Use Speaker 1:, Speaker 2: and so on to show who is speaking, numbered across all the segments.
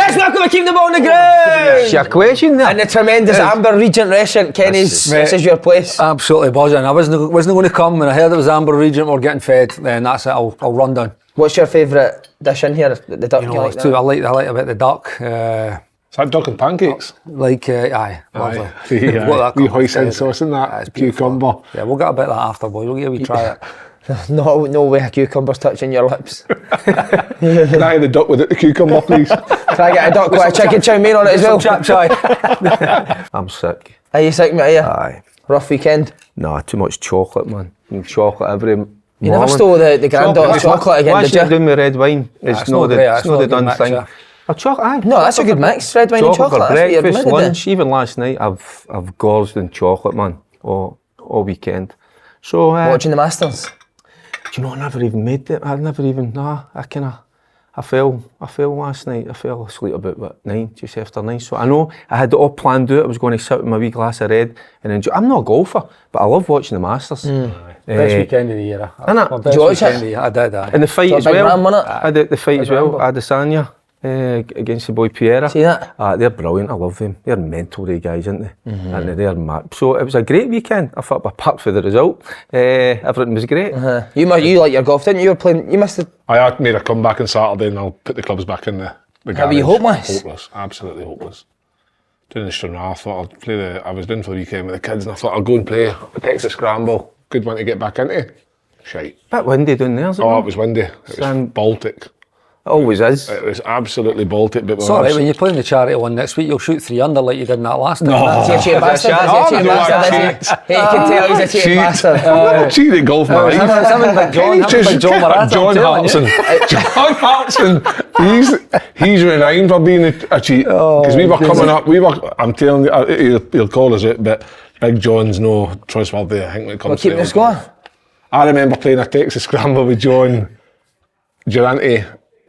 Speaker 1: Yes, we're going to keep the ball on the ground.
Speaker 2: It's your question there.
Speaker 1: And the tremendous Amber Regent restaurant, Kenny's. This is your place.
Speaker 3: Absolutely buzzing. I wasn't going to come when I heard it was Amber Regent were getting fed. Then that's it. I'll run down.
Speaker 1: What's your favourite dish in here? The duck.
Speaker 3: You know, I like a bit of the duck.
Speaker 4: Is that duck and pancakes?
Speaker 3: Aye, lovely.
Speaker 4: Wee hoisin sauce in that, cucumber.
Speaker 3: Yeah, we'll get a bit of that after, boy. We'll get a wee try it.
Speaker 1: No way a cucumber's touching your lips.
Speaker 4: Can I have the duck without the cucumber, please?
Speaker 1: Can I get a duck with a chicken chow mein on it as well?
Speaker 3: Chap chai.
Speaker 2: I'm sick.
Speaker 1: Are you sick, mate? Are you?
Speaker 2: Aye.
Speaker 1: Rough weekend?
Speaker 2: Nah, too much chocolate, man. Chocolate every morning.
Speaker 1: You never stole the granddaughter's chocolate again, did you?
Speaker 2: Doing with red wine. It's not the done thing.
Speaker 3: Yeah.
Speaker 2: Chocolate,
Speaker 1: no, that's a good mix. Red wine and chocolate.
Speaker 2: For breakfast, lunch, even last night, I've gorged in chocolate, man, all weekend. So
Speaker 1: watching the Masters.
Speaker 2: Do you know I never even made it? I fell last night. I fell asleep about 9, just after 9. So I know I had it all planned out. I was going to sit with my wee glass of red and enjoy. I'm not a golfer, but I love watching the Masters.
Speaker 3: Best weekend of the year.
Speaker 2: Did
Speaker 1: you watch
Speaker 3: it? I did.
Speaker 2: And the fight as well. I did the fight as well. Adesanya. Against the boy Pierre.
Speaker 1: See that?
Speaker 2: They're brilliant. I love them. They're mental, they guys, aren't they? And they're mad. So it was a great weekend. I thought, apart from the result, everything was great.
Speaker 1: You like your golf, didn't you? You were playing. You missed it.
Speaker 4: I had made a comeback on Saturday, and I'll put the clubs back in the garage.
Speaker 1: Were you hopeless?
Speaker 4: Hopeless, absolutely hopeless. Doing the Stranraer, I thought I'd play I was doing for the weekend with the kids, and I thought I'll go and play a Texas Scramble. Good one to get back into. Shite.
Speaker 2: Bit windy down there, isn't it?
Speaker 4: Oh, it was windy. It was Baltic.
Speaker 2: It always is.
Speaker 4: It was absolutely Baltic. But
Speaker 3: it's alright, when you're playing the charity one next week, you'll shoot 3 under like you did in that last time.
Speaker 1: No. He's a cheating bastard. He can tell he's a cheating bastard.
Speaker 4: I'm not a cheating golf man. John Hartson. He's renowned for being a cheat. Because we were coming up, I'm telling you, he'll call us out, but Big John's no trustworthy, I think, when it comes to
Speaker 1: keep the score.
Speaker 4: I remember playing a Texas Scramble with John Durante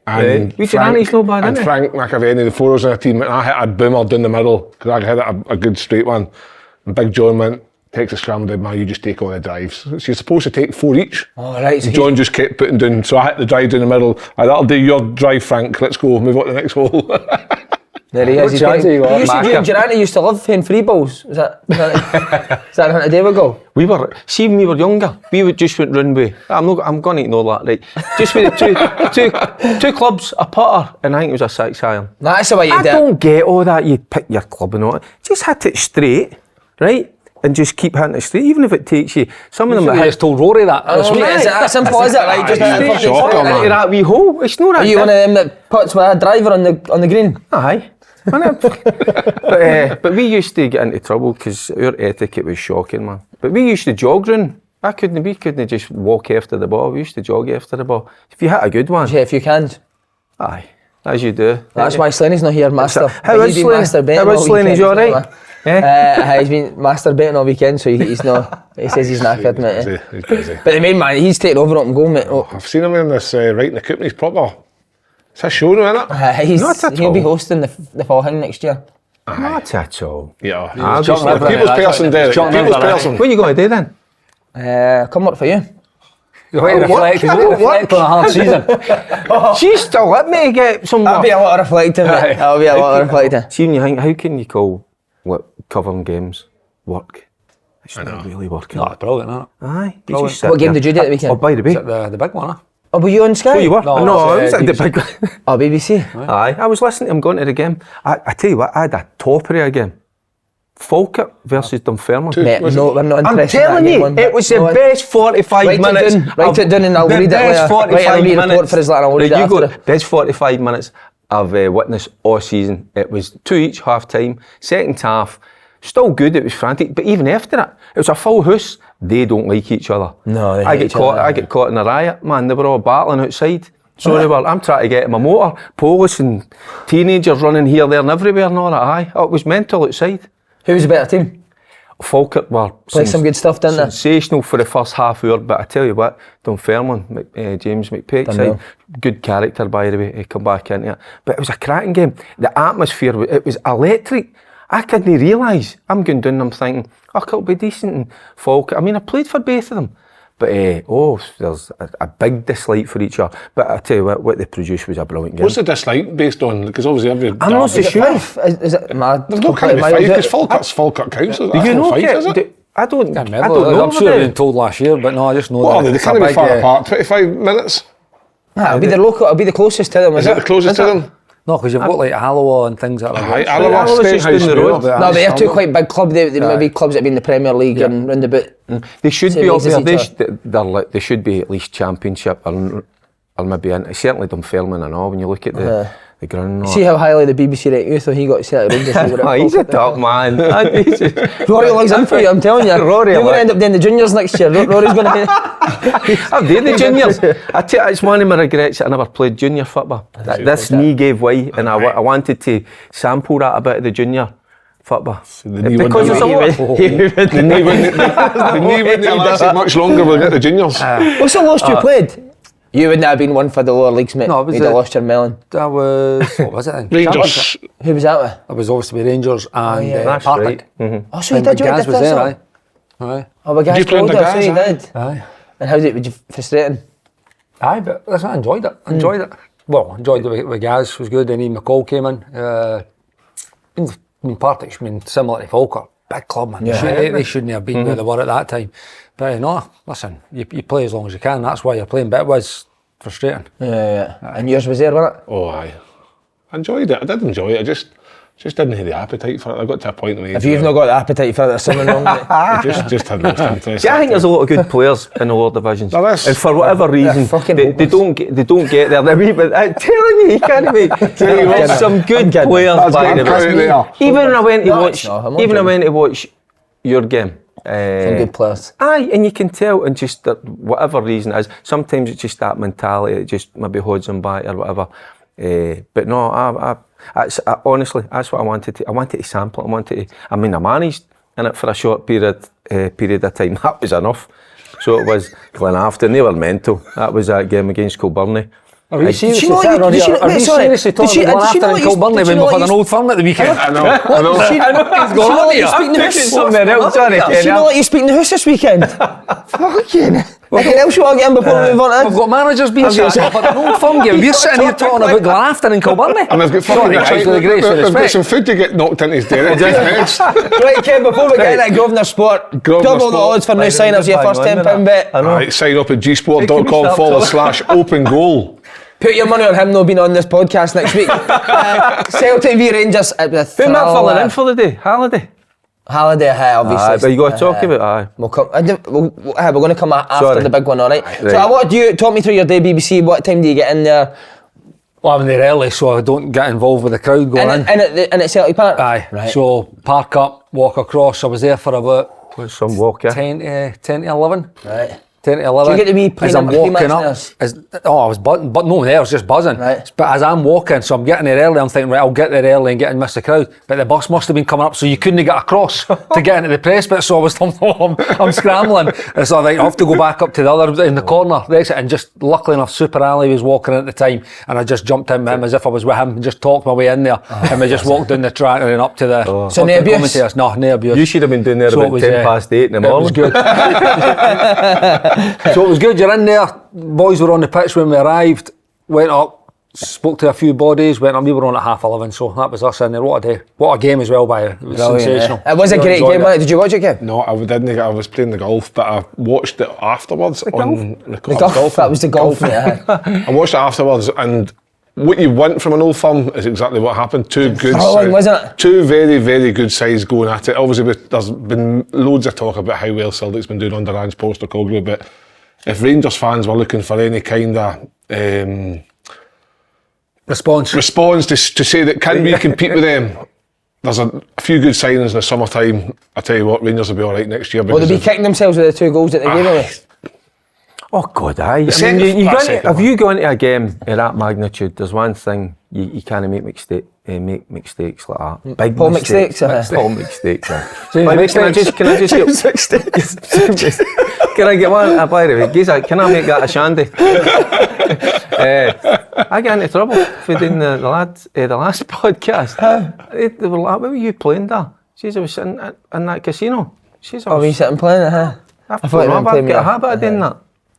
Speaker 4: and
Speaker 2: Durante's no bad,
Speaker 4: and Frank McAvenny, the 4 of us in a team, and I hit a boomer down the middle because I hit a good straight one. And Big John went, Texas Scramble, man, you just take all the drives. So you're supposed to take 4 each.
Speaker 1: Oh, right. So
Speaker 4: John just kept putting down, so I hit the drive down the middle. That'll do your drive, Frank. Let's go, move on to the next hole.
Speaker 1: There he is. You Durante used to love playing free balls. Is that how they would go?
Speaker 2: We were younger, we would just went round with, I'm going to ignore that, right? Just with the two clubs, a putter, and I think it was a 6 iron.
Speaker 1: That's the way you do it.
Speaker 2: I don't get all that, you pick your club and all that. Just hit it straight, right? And just keep hitting it straight, even if it takes you. Some of them
Speaker 3: I just told Rory that.
Speaker 1: Is it that simple, is it? Like, just
Speaker 2: into that wee hole. It's not that.
Speaker 1: Are you one of them that puts with a driver on the green?
Speaker 2: Aye. But we used to get into trouble because our etiquette was shocking, man. But we used to jog round. We couldn't just walk after the ball. We used to jog after the ball. If you hit a good one.
Speaker 1: Yeah, if you can.
Speaker 2: Aye, as you do.
Speaker 1: That's why Slaney's not here, master.
Speaker 2: How is Slaney? Is you alright?
Speaker 1: He's been masturbating all weekend, so he's not. He says he's knackered, mate.
Speaker 4: He's busy.
Speaker 1: But the main man, he's taking over up and going, mate.
Speaker 4: I've seen him in this writing the Coop, he's proper. It's a show now, isn't it?
Speaker 1: He'll be hosting the fall thing next year.
Speaker 2: Not at all.
Speaker 4: Yeah.
Speaker 1: People's
Speaker 4: person, Derek. People's person.
Speaker 2: What are you going to do then?
Speaker 1: Come work for you.
Speaker 3: You're going to reflect on a hard season.
Speaker 2: She's still at me to get some.
Speaker 1: That'll be a lot of reflecting, mate. That'll be a lot of reflecting.
Speaker 2: See, when you think, how can you call covering games work? It's not really working.
Speaker 3: No, it's brilliant, isn't it?
Speaker 2: Aye.
Speaker 1: What game did you do at the weekend?
Speaker 2: Oh, by the way.
Speaker 3: The big one, huh?
Speaker 1: Oh, were you on Sky?
Speaker 2: Oh, you were?
Speaker 3: No,
Speaker 2: I was at the big one.
Speaker 1: Oh, BBC?
Speaker 2: Aye, I was listening to him going to the game. I tell you what, I had a topper of a game. Falkirk versus Dunfermline.
Speaker 1: Mate, no, we're not interested.
Speaker 2: I'm telling you, it was the best 45 minutes.
Speaker 1: Write it down and I'll read it later.
Speaker 2: Write a
Speaker 1: report for us later and I'll read it after.
Speaker 2: Best 45 minutes I've witnessed all season. It was 2 each half time. Second half, still good, it was frantic, but even after it was a full house. They don't like each other.
Speaker 1: No, they
Speaker 2: I get caught in a riot, man. They were all battling outside. So I'm trying to get in my motor, police and teenagers running here, there and everywhere and all that. Aye, it was mental outside.
Speaker 1: Who was the better team?
Speaker 2: Falkirk were
Speaker 1: played some good stuff, didn't they?
Speaker 2: Sensational for the first half hour, but I tell you what, Dunfermline, James McPake, good character by the way, he come back into it. But it was a cracking game. The atmosphere, it was electric. I couldn't realise. I'm going down and I'm thinking, it'll be decent. And Falkirk, I mean, I played for both of them. But there's a big dislike for each other. But I tell you what they produced was a brilliant game.
Speaker 4: What's the dislike based on? Because obviously every...
Speaker 2: I'm not so sure.
Speaker 1: Is it mad?
Speaker 4: There's no kind of fight, because Falkirk counts.
Speaker 2: Do you know? I don't know.
Speaker 3: I'm sure I've been told last year, but no, I just know
Speaker 4: what
Speaker 3: that.
Speaker 4: They can't be far apart. 25 minutes?
Speaker 1: It'll be the local. It'll be the closest to them.
Speaker 4: Is it the closest to them?
Speaker 3: No, because you've got like Alloa and things like that.
Speaker 4: Alloa's just down the road.
Speaker 1: No, they are two quite big clubs. They may be clubs that have been in the Premier League and round about.
Speaker 2: They should be up there. They should be at least Championship or maybe certainly Dunfermline and all. When you look at the ground.
Speaker 1: See how highly the BBC rate you, so he got Celtic Rangers.
Speaker 2: He's a top man.
Speaker 1: Rory logs in for you, I'm telling you. Rory, you're going to end up doing the juniors next year. Rory's going to...
Speaker 2: I'm doing the juniors. It's one of my regrets that I never played junior football. This knee gave way, and I wanted to sample that a bit of the junior football. Because it's a lot.
Speaker 4: The knee wouldn't have lasted much longer. We'll get the juniors.
Speaker 1: What's the last you played? You wouldn't have been one for the lower leagues, mate.
Speaker 3: No,
Speaker 1: you'd have lost your melon.
Speaker 3: That was, what was it then?
Speaker 4: Rangers.
Speaker 1: Who was that with?
Speaker 3: It was obviously Rangers and
Speaker 2: That's
Speaker 3: Partick.
Speaker 2: right.
Speaker 1: Oh, so you did,
Speaker 3: Gaz was there, aye.
Speaker 1: Oh, but Gaz
Speaker 4: Did you play
Speaker 1: told
Speaker 4: under
Speaker 1: us, so
Speaker 4: Gaz,
Speaker 1: you
Speaker 4: aye?
Speaker 1: did.
Speaker 3: Aye.
Speaker 1: And how did it, was you frustrating?
Speaker 3: Aye, but listen, I enjoyed it. Enjoyed it with Gaz, was good. Then Ian McCall came in. Partick's been similar to Falkirk. Big club, man. They shouldn't have been where they were at that time. But no, listen, you play as long as you can. That's why you're playing. But it was frustrating.
Speaker 1: Yeah. And yours was there, wasn't it?
Speaker 4: Oh, aye. I enjoyed it. I did enjoy it. I just didn't have the appetite for it. I got to a point where...
Speaker 1: If you've not got the appetite for it, there's something wrong with it.
Speaker 4: I just had no interest.
Speaker 2: I think there's a lot of good players in the lower divisions,
Speaker 4: There is.
Speaker 2: and for whatever reason, they don't get there. They're wee bit. I'm telling you, you can't be. There's some good players by the way. Even when I went to watch your game.
Speaker 1: Some good players.
Speaker 2: Aye, and you can tell, and just that whatever reason it is, sometimes it's just that mentality, it just maybe holds them back or whatever. But no, honestly, that's what I wanted to. I wanted to sample. I managed in it for a short period of time. That was enough. So it was Glenafton. They were mental. That was that game against Kilburney.
Speaker 3: Are you seriously talking about Kilburnley when we've had an Old Firm at the weekend?
Speaker 4: I know.
Speaker 3: He's gone on here.
Speaker 1: She know let you speak in the house this weekend. Fucking. Anything else you want to get in before we move on?
Speaker 3: We've got managers being set up at an Old Firm game. We're sitting here talking about Glenafton and Kilburnley.
Speaker 4: And they've got some food to get knocked into his derrick.
Speaker 1: Right, Ken, before we get into Grosvenor Sport, double the odds for new signers, your first £10 bet.
Speaker 4: Right, sign up at gsport.com/open goal.
Speaker 1: Put your money on him not being on this podcast next week. Celtic v Rangers.
Speaker 2: Who am I filling in for the day?
Speaker 1: Halliday, obviously.
Speaker 2: But you got to talk about it.
Speaker 1: We're going to come after the big one, alright?
Speaker 2: Right.
Speaker 1: So I want you talk me through your day, BBC. What time do you get in there?
Speaker 3: Well, I'm there early, so I don't get involved with the crowd going in.
Speaker 1: In at Celtic Park?
Speaker 3: Aye.
Speaker 1: Right.
Speaker 3: So park up, walk across. I was there for about
Speaker 2: Some walk, yeah.
Speaker 3: 10 to 11.
Speaker 1: Right.
Speaker 3: 10 to 11.
Speaker 1: Do you get to be
Speaker 3: as I'm walking up, I was buzzing, but no one there, I was just buzzing.
Speaker 1: Right.
Speaker 3: But as I'm walking, so I'm getting there early, I'm thinking, right, I'll get there early and get and miss the crowd. But the bus must have been coming up, so you couldn't get across to get into the press bit. So I was I'm scrambling. And so I have to go back up to the other in the corner, the exit, and just luckily enough, Super Ali was walking at the time, and I just jumped in with him as if I was with him and just talked my way in there, and we just walked down the track and then up to the.
Speaker 1: So no abuse?
Speaker 3: No, no abuse.
Speaker 2: You should have been doing there about 8:10 in the morning.
Speaker 3: It was good. So it was good. You're in there. Boys were on the pitch when we arrived. Went up, spoke to a few bodies. Went up. We were on at 11:30, so that was us in there. What a day! What a game as well. By it was sensational.
Speaker 1: It was a great game. Did you watch it, Kev?
Speaker 4: No, I didn't. I was playing the golf, but I watched it afterwards on the
Speaker 1: golf. That was the golf.
Speaker 4: I watched it afterwards, and what you want from an Old Firm is exactly what happened. Two very, very good sides going at it. Obviously, there's been loads of talk about how well Celtic's been doing under Ange Postecoglou, but if Rangers fans were looking for any kind of response to say that can we compete with them, there's a few good signings in the summertime. I tell you what, Rangers will be alright next year.
Speaker 1: Will they be kicking themselves with the 2 goals that they gave away?
Speaker 2: Oh God, aye. I mean, if you go into a game of that magnitude, there's one thing you can't make mistakes like that. Big
Speaker 1: Paul mistakes.
Speaker 2: Paul mistakes. Can I just can I get one? By the way, can I make that a shandy? I got into trouble for doing the last podcast. They were like, "What were you playing there?" She said, "I was sitting in that casino." She said,
Speaker 1: "Oh, were you sitting playing it?"
Speaker 2: I thought I've got a habit of doing that.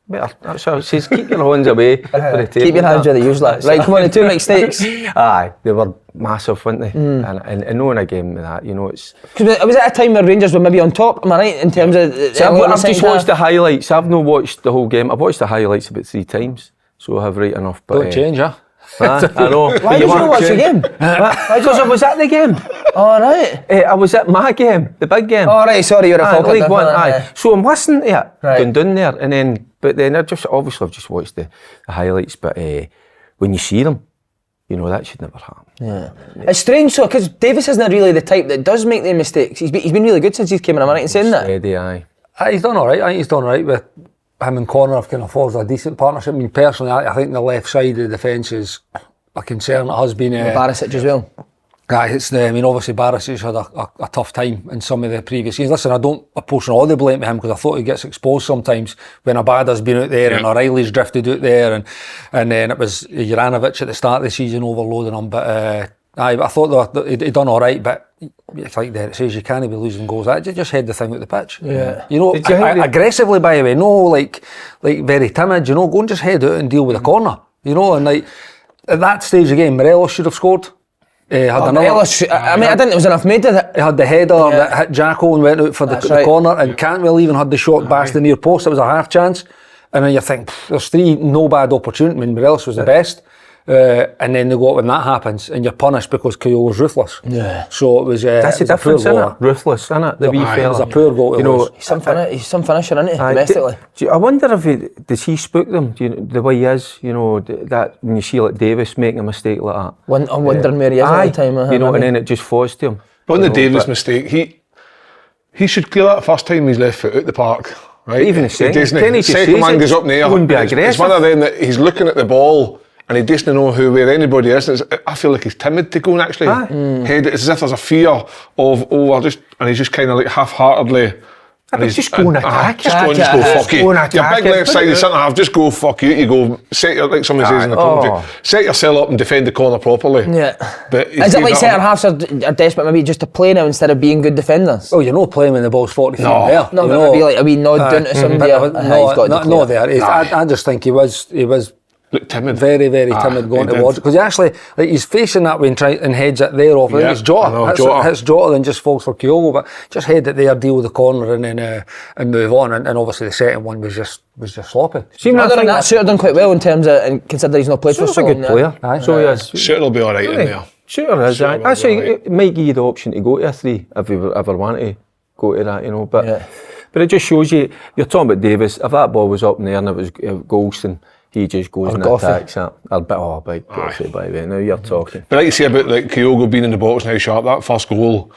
Speaker 2: Better. That's how it says, keep your hands away.
Speaker 1: Keep your hands where they usually. Right, come on, the 2 mistakes.
Speaker 2: Aye, they were massive, weren't they? And knowing a game with that, you know, it's...
Speaker 1: Because was it a time where Rangers were maybe on top, am I right, in terms of...
Speaker 2: I've just watched the highlights. I've not watched the whole game. I've watched the highlights about 3 times, so I have right enough. But,
Speaker 3: don't change, huh?
Speaker 2: I know.
Speaker 1: Why did you not watch the game?
Speaker 2: Because I was at the game.
Speaker 1: All right.
Speaker 2: I was at my game, the big game.
Speaker 1: All right, sorry, you're a fucker.
Speaker 2: League One, aye. So I'm listening to it,
Speaker 1: right.
Speaker 2: going down there, and then, but then I've just watched the highlights, but when you see them, you know that should never happen.
Speaker 1: Yeah. It's strange, so, because Davis isn't really the type that does make the mistakes. He's been really good since he's came in, am I right in saying that?
Speaker 2: Steady, aye.
Speaker 3: He's done alright, I think he's done alright with him and Connor have kind of forged a decent partnership. I mean, personally, I think the left side of the defence is a concern. It has been...
Speaker 1: Barisic as well.
Speaker 3: I mean, obviously Barisic had a tough time in some of the previous games. Listen, I don't apportion all the blame to him because I thought he gets exposed sometimes when Abada's been out there and O'Reilly's drifted out there and then it was Juranovic at the start of the season overloading him. But I thought that he'd done alright, but it's like Derek says, you can't be losing goals. I just head the thing out the pitch.
Speaker 1: Yeah.
Speaker 3: You know, aggressively, by the way, no like very timid, you know, go and just head out and deal with the corner. You know, and like at that stage of the game, Morelos should have scored.
Speaker 1: Morelos, I mean, I didn't think there was enough made of it.
Speaker 3: He had the header that hit Jacko and went out for the corner, and Cantwell even had the shot past the near post. It was a half chance. And then you think, there's 3 no bad opportunities. I mean, Morelos was the best. And then they go up when that happens and you're punished because Kyogo's ruthless.
Speaker 1: Yeah.
Speaker 3: So it was
Speaker 2: that's the difference, isn't it? Ruthless, isn't it? The wee fella.
Speaker 3: It was a poor goal.
Speaker 2: You know,
Speaker 1: he's some finisher, isn't he? Domestically.
Speaker 2: I wonder if does he spook them? Do you know, the way he is, you know, that when you see like Davis making a mistake like that.
Speaker 1: I'm wondering where he is at the time.
Speaker 2: You know, and then it just falls to him.
Speaker 4: But on the Davis mistake, he should clear that first time he's left foot out the park. Right?
Speaker 2: Even the
Speaker 4: second man goes up in the air.
Speaker 2: Wouldn't be aggressive.
Speaker 4: It's one of them that he's looking at the ball and he doesn't know where anybody is. I feel like he's timid to go and actually head it. It's as if there's a fear of, and he's just kind of like half-heartedly.
Speaker 2: And he's just going attack.
Speaker 4: Just go fuck you. Your big left side centre half, just go fuck you. You go set your, like somebody says in the commentary, set yourself up and defend the corner properly.
Speaker 1: Yeah.
Speaker 4: But
Speaker 1: is it like centre halves are desperate maybe just to play now instead of being good defenders?
Speaker 3: Oh, you're not playing when the ball's 40 feet in the air.
Speaker 1: No, but maybe like a wee nod down to somebody.
Speaker 3: No, there. I just think he was.
Speaker 4: Look timid.
Speaker 3: Very, very timid going towards it. Because he actually, like, he's facing that way and heads it there off. I think it's Jota. Hits Jota, then just falls for Kyogo. But just head it there, deal with the corner and then and move on. And obviously the second one was just sloppy.
Speaker 1: See, I think that Shooter done quite well in terms of, and consider he's not played for so long.
Speaker 2: He's a good player. So he is.
Speaker 4: Shooter will be alright in there.
Speaker 2: Shooter is. I say it might give you the option to go to a 3 if you ever want to go to that, you know. But it just shows you, you're talking about Davis, if that ball was up in there and it was Golston, he just goes and attacks that. Big Goffey, by the way. Now you're talking.
Speaker 4: But like you say about like Kyogo being in the box and how sharp, that first goal,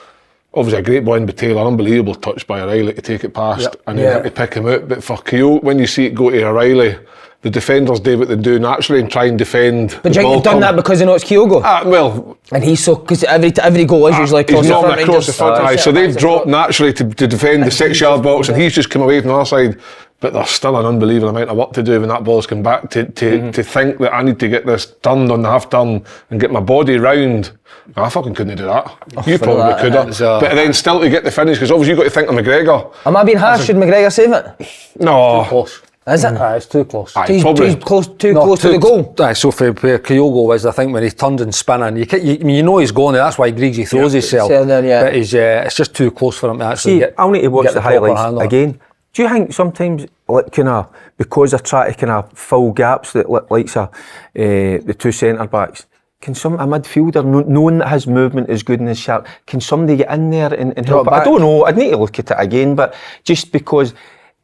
Speaker 4: obviously a great ball in by Taylor, unbelievable touch by O'Reilly to take it past and then to pick him out. But for Kyogo, when you see it go to O'Reilly, the defenders do what they do naturally and try and defend.
Speaker 1: But you've done that because they know it's Kyogo.
Speaker 4: Well,
Speaker 1: and he's so, because every goal is usually
Speaker 4: across the front. So they've dropped naturally to defend the 6-yard box, and he's just come away from the other side. But there's still an unbelievable amount of work to do when that ball's come back to think that I need to get this turned on the half turn and get my body round. I fucking couldn't do that. You probably could have. But then still to get the finish, because obviously you've got to think of McGregor.
Speaker 1: Am I being harsh? Should McGregor save it?
Speaker 4: No.
Speaker 3: Too close.
Speaker 1: Is it?
Speaker 3: It's too close.
Speaker 1: Too close to the goal.
Speaker 3: So for where Kyogo was, I think when he turned and spinning, you know he's going there. That's why Griggsy throws himself. But it's just too close for him to actually
Speaker 2: I'll need to watch the highlights again. Do you think sometimes, like, because they're trying to kind of fill gaps that like the 2 centre backs, can a midfielder, knowing that his movement is good and is sharp, can somebody get in there and help? I don't know. I'd need to look at it again, but just because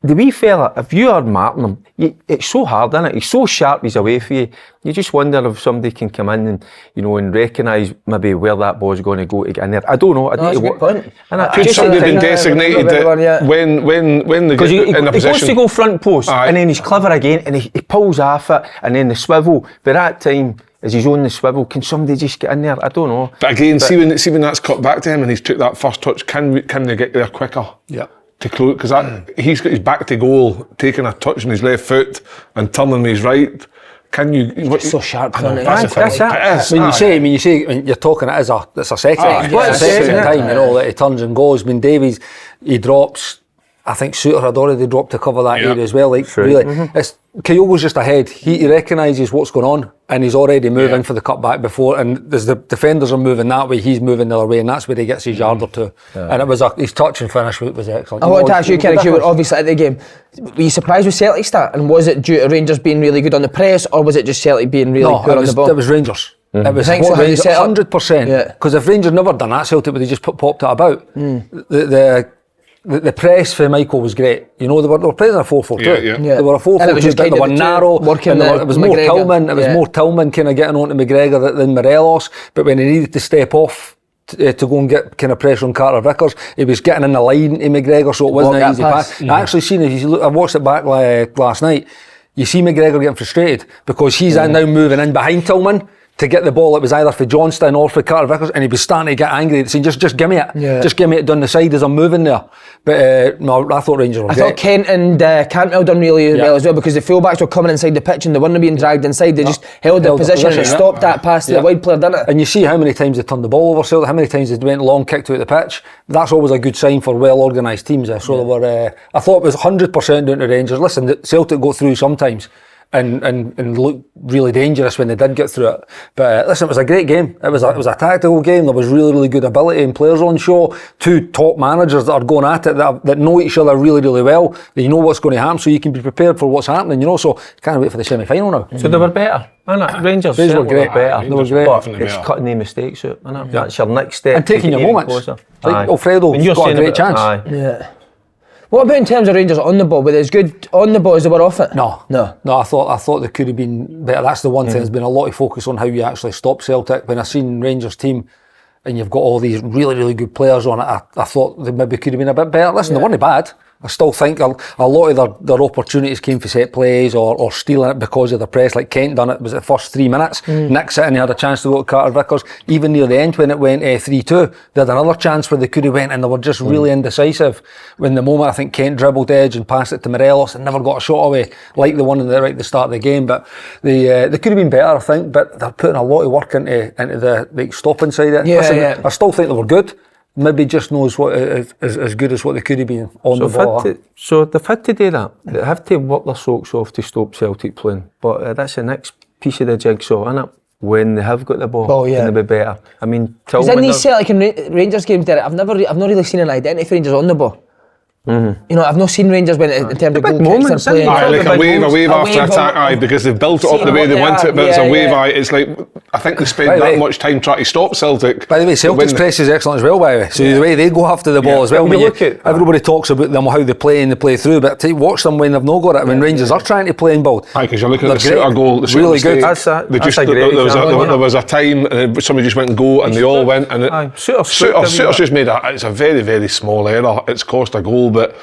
Speaker 2: the wee fella, if you are marking him, it's so hard, isn't it? He's so sharp, he's away from you. You just wonder if somebody can come in and, you know, and recognise maybe where that ball's going to go to get in there. I don't know.
Speaker 1: That's a good point.
Speaker 4: Could somebody been designated that when they get in a position?
Speaker 2: He goes to go front post and then he's clever again and he pulls off it and then the swivel. By that time, as he's on the swivel, can somebody just get in there? I don't know.
Speaker 4: But again, see when that's cut back to him and he's took that first touch, can they get there quicker?
Speaker 3: Yeah.
Speaker 4: To close, because he's got his back to goal, taking a touch on his left foot and turning with his right. Can you?
Speaker 1: It's so sharp.
Speaker 3: That's when you say you're talking, it's a second time, you know, that he turns and goes. I mean, Davies, he drops I think Suter had already dropped to cover that area as well. Like
Speaker 2: True.
Speaker 3: really, it's Kyogo's just ahead. He recognises what's going on, and he's already moving for the cutback before. And as the defenders are moving that way, he's moving the other way, and that's where he gets his yard or two. And it was his touch and finish was excellent.
Speaker 1: I want to ask you, Kerry, you were obviously at the game. Were you surprised with Celtic's start? And was it due to Rangers being really good on the press, or was it just Celtic being really poor on the ball?
Speaker 3: It was Rangers. It was
Speaker 1: Rangers,
Speaker 3: 100%. Because if Rangers never done that, Celtic would have just popped it about. The press for Michael was great. You know, they were playing a 4-4-2. They were a 4-4-2, but they were narrow. It was more Tillman. It was more Tillman kind of getting on to McGregor than Morelos. But when he needed to step off to go and get kind of pressure on Carter Vickers, he was getting in the line to McGregor, so it wasn't an easy pass. I actually seen it. I watched it back last night. You see McGregor getting frustrated because he's now moving in behind Tillman to get the ball. It was either for Johnston or for Carter Vickers, and he was starting to get angry, saying, just give me it. Just give me it down the side as I'm moving there. But no, I thought Rangers were great.
Speaker 1: I thought Kent and Cantwell done really well as well, because the fullbacks were coming inside the pitch and they weren't being dragged inside. They just held their position and stopped that pass to the wide player, didn't it?
Speaker 3: And you see how many times they turned the ball over, Celtic, how many times they went long, kicked out the pitch. That's always a good sign for well organised teams. So they were. I thought it was 100% down to Rangers. Listen, Celtic go through sometimes and look really dangerous when they did get through it. But listen, it was a great game. It was a tactical game. There was really, really good ability and players on show. Two top managers that are going at it, that know each other really, really well. They know what's going to happen, so you can be prepared for what's happening. You know, so can't wait for the semi-final now.
Speaker 2: So they were better. Rangers
Speaker 3: were great.
Speaker 2: Better.
Speaker 3: They were great.
Speaker 2: But it's cutting the mistakes out. That's your next step.
Speaker 3: And taking your moments. Like Alfredo's got a great chance.
Speaker 1: What about in terms of Rangers on the ball? Were they as good on the ball as they were off it?
Speaker 3: No. I thought they could have been better. That's the one thing. There's been a lot of focus on how you actually stop Celtic. When I seen Rangers team, and you've got all these really, really good players on it, I thought they maybe could have been a bit better. Listen, they weren't bad. I still think a lot of their opportunities came for set plays or stealing it because of the press, like Kent done it. Was it the first 3 minutes? Nick sitting, he had a chance to go to Carter Vickers. Even near the end when it went 3-2, they had another chance where they could have went, and they were just really indecisive. When the moment I think Kent dribbled edge and passed it to Morelos and never got a shot away like the one right at the start of the game. But they could have been better, I think. But they're putting a lot of work into the stopping side of it. I still think they were good. Maybe just knows what as good as what they could have been on the ball.
Speaker 2: So they've had to do that. They have to work their socks off to stop Celtic playing. But that's the next piece of the jigsaw, isn't it? When they have got the ball, can they be better? I mean,
Speaker 1: Tillman, in these Celtic and Rangers games, Derek, I've not really seen an identity for Rangers on the ball. You know, I've not seen Rangers when in terms of goal kicks they're playing.
Speaker 4: Like a wave after attack, because they've built it up the way they want it, but it's a wave. It's like, I think they spend that much time trying to stop Celtic.
Speaker 3: By the way, Celtic's press is excellent as well, by the way. So the way they go after the ball as well. Everybody talks about them, how they play and they play through, but watch them when they've not got it. When Rangers are trying to play in ball.
Speaker 4: Because you're looking at the Suter goal,
Speaker 3: really good.
Speaker 4: There was a time and somebody just went and go, and they all went. And Suter's just made it's a very, very small error. It's cost a goal, but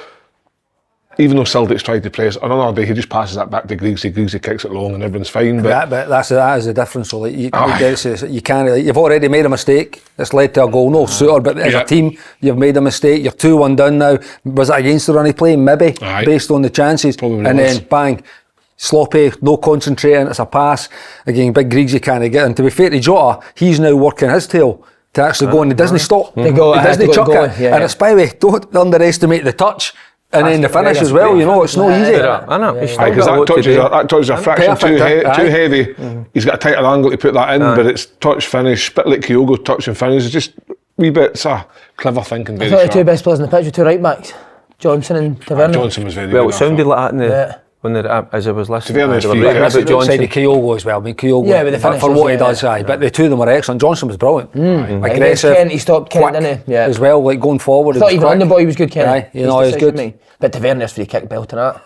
Speaker 4: even though Celtic's tried to play us, on another day he just passes that back to Griggsy. Griggsy kicks it long and everyone's fine. But
Speaker 3: that is the difference. So like you can't. You've already made a mistake. It's led to a goal. No Suter, but as a team, you've made a mistake. You're 2-1 down now. Was it against the run he played? Maybe, based on the chances.
Speaker 4: Probably
Speaker 3: and then bang, sloppy, no concentrating. It's a pass again. Big Griggsy can't get in. To be fair to Jota, he's now working his tail to actually go, and he doesn't stop. He doesn't chuck it. And it's, by the way, don't underestimate the touch. And then the finish as well, you know, it's no easy.
Speaker 4: Because that touch is a fraction too heavy. He's got a tighter angle to put that in, but it's touch finish, bit like Kyogo touch and finish. It's just wee bits of clever thinking.
Speaker 1: I thought the two best players in the pitch were two right backs, Johnson and Tavernier.
Speaker 4: Johnson was very good.
Speaker 2: Well, it sounded like that as I was listening.
Speaker 3: Tavernier outside of Kyogo as well. I mean, Kyogo, for what he does, but the two of them were excellent. Johnson was brilliant. Aggressive.
Speaker 1: He stopped Kent, didn't he?
Speaker 3: As well, like going forward.
Speaker 1: I thought even on the ball he was good, Kent.
Speaker 3: You know, he was good.
Speaker 1: But Tavernier's free kick belt and that.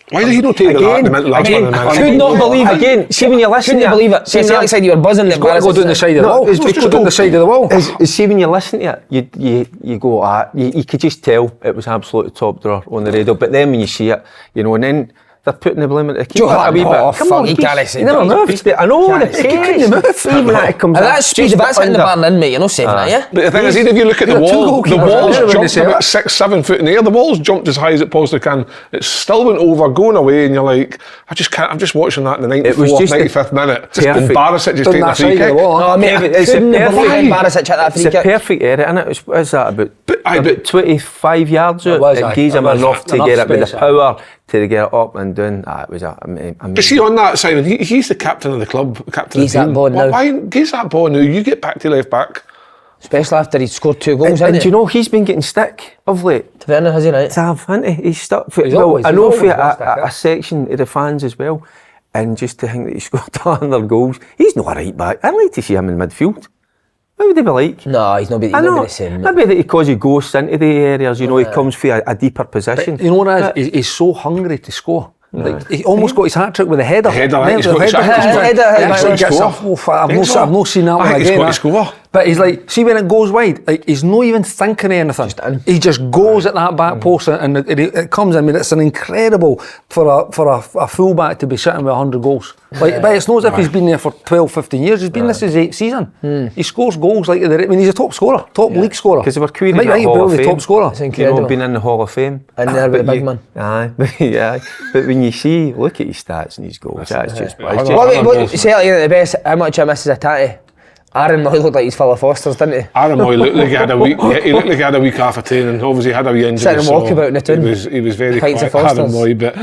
Speaker 4: Why did he not take
Speaker 1: I could not believe again. See when you listen, couldn't believe it. See, Celtic side you were buzzing.
Speaker 3: He's got to go down the side of the wall. He's just down the side of the wall.
Speaker 2: See when you listen to it, you go, you could just tell it was absolutely top drawer on the radio. But then when you see it, you know, and then they're putting the blame at the keeper
Speaker 1: Joe,
Speaker 2: a wee bit.
Speaker 1: come on, he can't say
Speaker 2: he never
Speaker 1: that.
Speaker 2: moved. I know, he couldn't move. Even that it comes
Speaker 1: At
Speaker 2: up
Speaker 1: that speed,
Speaker 2: just
Speaker 1: if that's hitting the
Speaker 2: under.
Speaker 1: bar in, mate, you're not saving that, yeah?
Speaker 4: But the thing is, even if you look at the wall, the wall's
Speaker 3: When
Speaker 4: jumped
Speaker 3: they
Speaker 4: about 6-7 foot in the air. The wall's jumped as high as it possibly can. It still went over, going away, and you're like, I just can't. I'm just watching that in the 94th, 95th minute. And Barisic just taking a free kick.
Speaker 1: No, mate,
Speaker 2: It's a
Speaker 1: couldn't
Speaker 2: perfect-
Speaker 1: believe Barisic hit that free
Speaker 2: It's a
Speaker 1: kick.
Speaker 2: perfect area, isn't it? What is that, about 25 yards out?
Speaker 3: was,
Speaker 2: It
Speaker 3: aye.
Speaker 2: gives him
Speaker 3: It was
Speaker 2: enough to
Speaker 3: enough
Speaker 2: get it with the
Speaker 3: space,
Speaker 2: power to get it up and down. It was
Speaker 4: But see, on that, Simon, he's the captain of the club, captain
Speaker 1: He's
Speaker 4: of the
Speaker 1: that
Speaker 4: team.
Speaker 1: ball now.
Speaker 4: Why gives that ball now? You get back to left back.
Speaker 1: Especially after he'd scored 2 goals,
Speaker 2: And
Speaker 1: hasn't
Speaker 2: do you know, he's been getting stick of late.
Speaker 1: To be honest, has he, right?
Speaker 2: Hasn't he? He's stuck for
Speaker 3: He's
Speaker 2: well,
Speaker 3: always-
Speaker 2: I
Speaker 3: he's
Speaker 2: know
Speaker 3: always
Speaker 2: for
Speaker 3: got stick,
Speaker 2: a section of the fans as well. And just to think that he scored 100 goals, he's not a right back. I'd like to see him in midfield. What would he be like?
Speaker 1: No, he's not be the same.
Speaker 2: Maybe that because he goes into the areas, you know, he comes for a deeper position.
Speaker 3: You know what it is? He's so hungry to score. Like, he almost got his hat trick with a header.
Speaker 4: Header, right? He's got his
Speaker 3: Header,
Speaker 4: hat-trick.
Speaker 3: he
Speaker 1: Header,
Speaker 3: actually gets
Speaker 4: score.
Speaker 3: I've not seen that one
Speaker 4: I think he's
Speaker 3: again.
Speaker 4: got to score.
Speaker 3: But he's like, see when it goes wide, like he's not even thinking of anything. He just goes at that back post and it comes. I mean, it's an incredible for a fullback to be sitting with 100 goals. Like, but it's not as if he's been there for 12, 15 years. He's been this his 8th season. He scores goals like I mean, he's a top scorer, top league scorer.
Speaker 2: Because they were querying
Speaker 3: Might
Speaker 2: that
Speaker 3: be
Speaker 2: Hall of
Speaker 3: the
Speaker 2: Fame.
Speaker 3: top scorer.
Speaker 1: It's incredible.
Speaker 2: You know, been in the Hall of Fame.
Speaker 1: And there with the
Speaker 2: But
Speaker 1: big
Speaker 2: you-
Speaker 1: man.
Speaker 2: Aye, yeah. But when you see, look at his stats and his goals, that's just... it's just-
Speaker 1: What say at the best, how much I miss as a tatty? Aaron Moy looked like he's full of Fosters, didn't he?
Speaker 4: Aaron Moy looked like he had a week. He looked like he had a week off of training. Obviously, he had a wee injury.
Speaker 1: Sitting and walking about in the town.
Speaker 4: He was very
Speaker 1: Pints of
Speaker 4: quiet, Aaron
Speaker 1: Fosters.
Speaker 4: Moy. But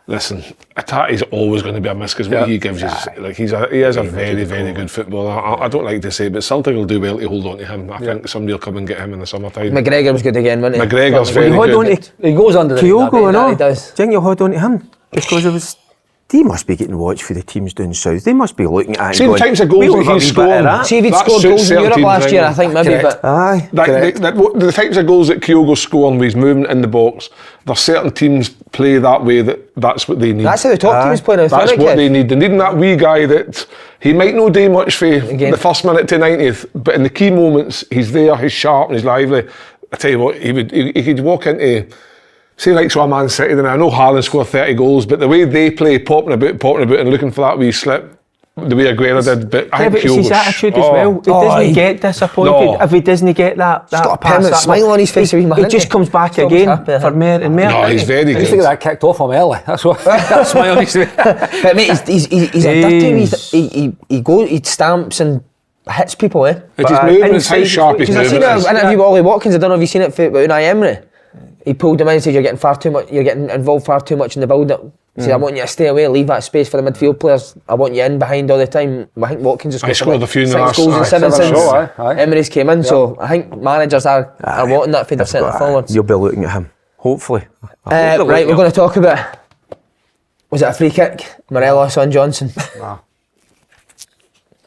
Speaker 4: listen, Atati's always going to be a miss because what he gives you, like he is a very, very good footballer. I don't like to say it, but Celtic will do well to hold on to him. I think somebody will come and get him in the summertime.
Speaker 1: McGregor was good again, wasn't he?
Speaker 4: McGregor's very
Speaker 2: hold on
Speaker 4: good.
Speaker 2: to
Speaker 3: He goes under the
Speaker 2: Kyogo and all.
Speaker 1: he does.
Speaker 2: Do you think you'll hold on to him? Because it was... They must be getting watched for the teams down south. They must be looking at it
Speaker 4: See
Speaker 2: and
Speaker 4: the
Speaker 2: going,
Speaker 4: types of goals
Speaker 2: "We'll
Speaker 4: that
Speaker 2: have
Speaker 4: he's
Speaker 2: a bit of
Speaker 4: scored.
Speaker 2: that."
Speaker 1: See if he'd
Speaker 4: That
Speaker 1: scored
Speaker 4: suits
Speaker 1: goals in
Speaker 4: certain
Speaker 1: Europe
Speaker 4: teams
Speaker 1: last year, I
Speaker 4: right
Speaker 1: think maybe,
Speaker 3: Correct.
Speaker 1: but
Speaker 2: Aye.
Speaker 4: The types of goals that Kyogo's scoring with his movement in the box, there's certain teams play that way that's what they need.
Speaker 1: that's how the top teams play now.
Speaker 4: That's what they need. They need that wee guy that he might not do much for
Speaker 1: Again.
Speaker 4: the first minute to 90th, but in the key moments, he's there, he's sharp and he's lively. I tell you what, he could walk into, say like so a Man City, then I know Haaland scored 30 goals, but the way they play, popping about and looking for that wee slip, the way Aguero did, but I
Speaker 2: Yeah,
Speaker 4: think
Speaker 2: but it's his
Speaker 4: Kyogo's-
Speaker 2: attitude as well. He doesn't get disappointed
Speaker 4: No.
Speaker 2: if he doesn't get that
Speaker 1: got a
Speaker 2: pass,
Speaker 1: permanent
Speaker 2: that
Speaker 1: smile
Speaker 2: one.
Speaker 1: on his face,
Speaker 2: He,
Speaker 1: man,
Speaker 2: he
Speaker 1: isn't
Speaker 2: just
Speaker 1: he?
Speaker 2: comes back
Speaker 1: He's always
Speaker 2: again
Speaker 1: happy, I
Speaker 2: for
Speaker 1: think.
Speaker 2: more and more.
Speaker 4: No, he's very
Speaker 3: I used to
Speaker 4: good.
Speaker 3: get that kicked off him early. That's what. That's my honest way.
Speaker 1: But mate, he's a dirty. He stamps and hits people, eh?
Speaker 4: It's his movements, how sharp his
Speaker 1: Because I seen
Speaker 4: movements
Speaker 1: an
Speaker 4: is.
Speaker 1: interview with Ollie Watkins. I don't know if you've seen it for Unai Emery. He pulled him in and said, "You're getting far too much. You're getting involved far too much in the build-up." He said, "I want you to stay away, leave that space for the midfield players. I want you in behind all the time." I think Watkins has
Speaker 4: scored a few in the
Speaker 1: 6
Speaker 4: last-
Speaker 1: goals and
Speaker 4: aye,
Speaker 1: 7
Speaker 4: seven,
Speaker 1: since
Speaker 3: sure, aye.
Speaker 1: Emery's came in. So I think managers are wanting that for their centre forwards.
Speaker 2: You'll be looking at him, hopefully.
Speaker 1: Right, we're going to talk about. Was it a free kick? Morelos on Johnson.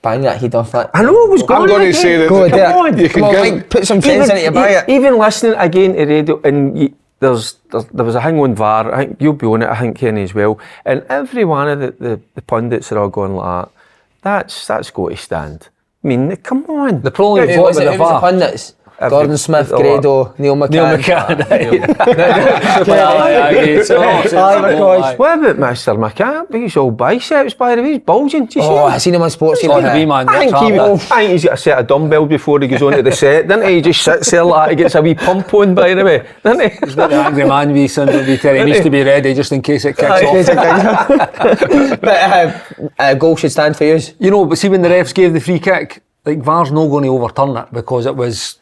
Speaker 1: Bang that head off that.
Speaker 2: I know it was going
Speaker 4: I'm going to
Speaker 2: again.
Speaker 4: say that
Speaker 1: Go
Speaker 2: Come
Speaker 1: there.
Speaker 2: on.
Speaker 4: you
Speaker 1: Come
Speaker 4: can
Speaker 1: on,
Speaker 4: give
Speaker 1: Mike, put some sense in it, you buy it.
Speaker 2: Even listening again to radio, and there was a thing on VAR. I think you'll be on it. I think Kenny as well. And every one of the pundits are all going like that. That's got to stand. I mean, come on.
Speaker 3: The problem
Speaker 1: Who was
Speaker 3: with
Speaker 1: it?
Speaker 3: the
Speaker 1: Who was the
Speaker 3: VAR.
Speaker 1: pundits? Gordon Smith, Grado, Neil McCann.
Speaker 3: Neil McCann.
Speaker 2: What about Mr. McCann? He's all biceps, by the way. He's bulging. Do you see
Speaker 1: Oh,
Speaker 2: him?
Speaker 1: I seen him on Sports.
Speaker 3: Like a wee man.
Speaker 2: I think he's got a set of dumbbells before he goes onto the set, doesn't he? He just sits there like he gets a wee pump on, by the way, doesn't he?
Speaker 3: He's got the angry man wee syndrome. He needs to be ready just in case it kicks off.
Speaker 1: But goal should stand for you.
Speaker 3: You know, but see when the refs gave the free kick, like VAR's not going to overturn it because it was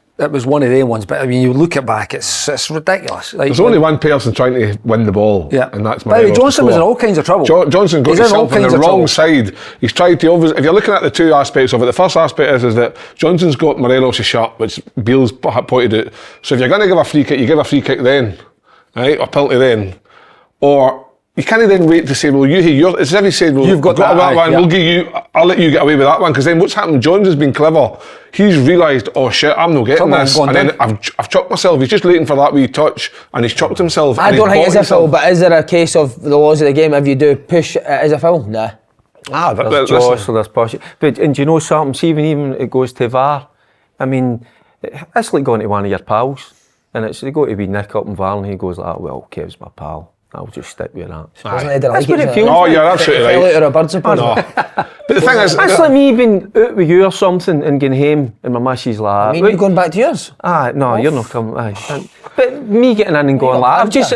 Speaker 3: one of them ones. But I mean, you look it back, it's ridiculous. Like,
Speaker 4: There's only one person trying to win the ball,
Speaker 3: yeah,
Speaker 4: and that's
Speaker 3: By the way,
Speaker 4: Morelos
Speaker 3: Johnson
Speaker 4: to
Speaker 3: was in
Speaker 4: score.
Speaker 3: all kinds of trouble.
Speaker 4: Johnson got
Speaker 3: He's in all
Speaker 4: himself on
Speaker 3: kinds
Speaker 4: the
Speaker 3: of
Speaker 4: wrong
Speaker 3: trouble.
Speaker 4: side. He's tried to if you're looking at the two aspects of it, the first aspect is that Johnson's got Morelos' shot, which Beale's pointed out. So if you're going to give a free kick, you give a free kick then, right, or penalty then, or you can't then wait to say, well, it's as if he said, well,
Speaker 3: You've got that,
Speaker 4: one,
Speaker 3: yeah.
Speaker 4: we'll give you, I'll let you get away with that one, because then what's happened, Johnson's been clever. He's realised, oh shit, I'm not getting
Speaker 3: Someone's
Speaker 4: this,
Speaker 3: gone
Speaker 4: and then
Speaker 3: down.
Speaker 4: I've chucked myself. He's just waiting for that wee touch, and he's chucked himself.
Speaker 1: I
Speaker 4: and
Speaker 1: don't
Speaker 4: he's
Speaker 1: think it's
Speaker 4: bought
Speaker 1: a foul,
Speaker 4: himself.
Speaker 1: but is there a case of the laws of the game? If you do push, it is a foul? Nah.
Speaker 2: There's jostle, there's push. But and do you know something? See, even it goes to VAR. I mean, it's like going to one of your pals, and they go to be Nick up in VAR, and he goes like, "Well, Kev's my pal." I'll just stick with that.
Speaker 1: That's
Speaker 2: what it feels
Speaker 4: Oh,
Speaker 2: like.
Speaker 4: you're absolutely
Speaker 1: Fell
Speaker 4: right.
Speaker 1: out of a bird's suppose.
Speaker 4: No. But the thing is,
Speaker 2: That's like me being out with you or something and going home and my missus like,
Speaker 1: I mean, you going back to yours?
Speaker 2: no, you're not coming. But me getting in and going like, I've just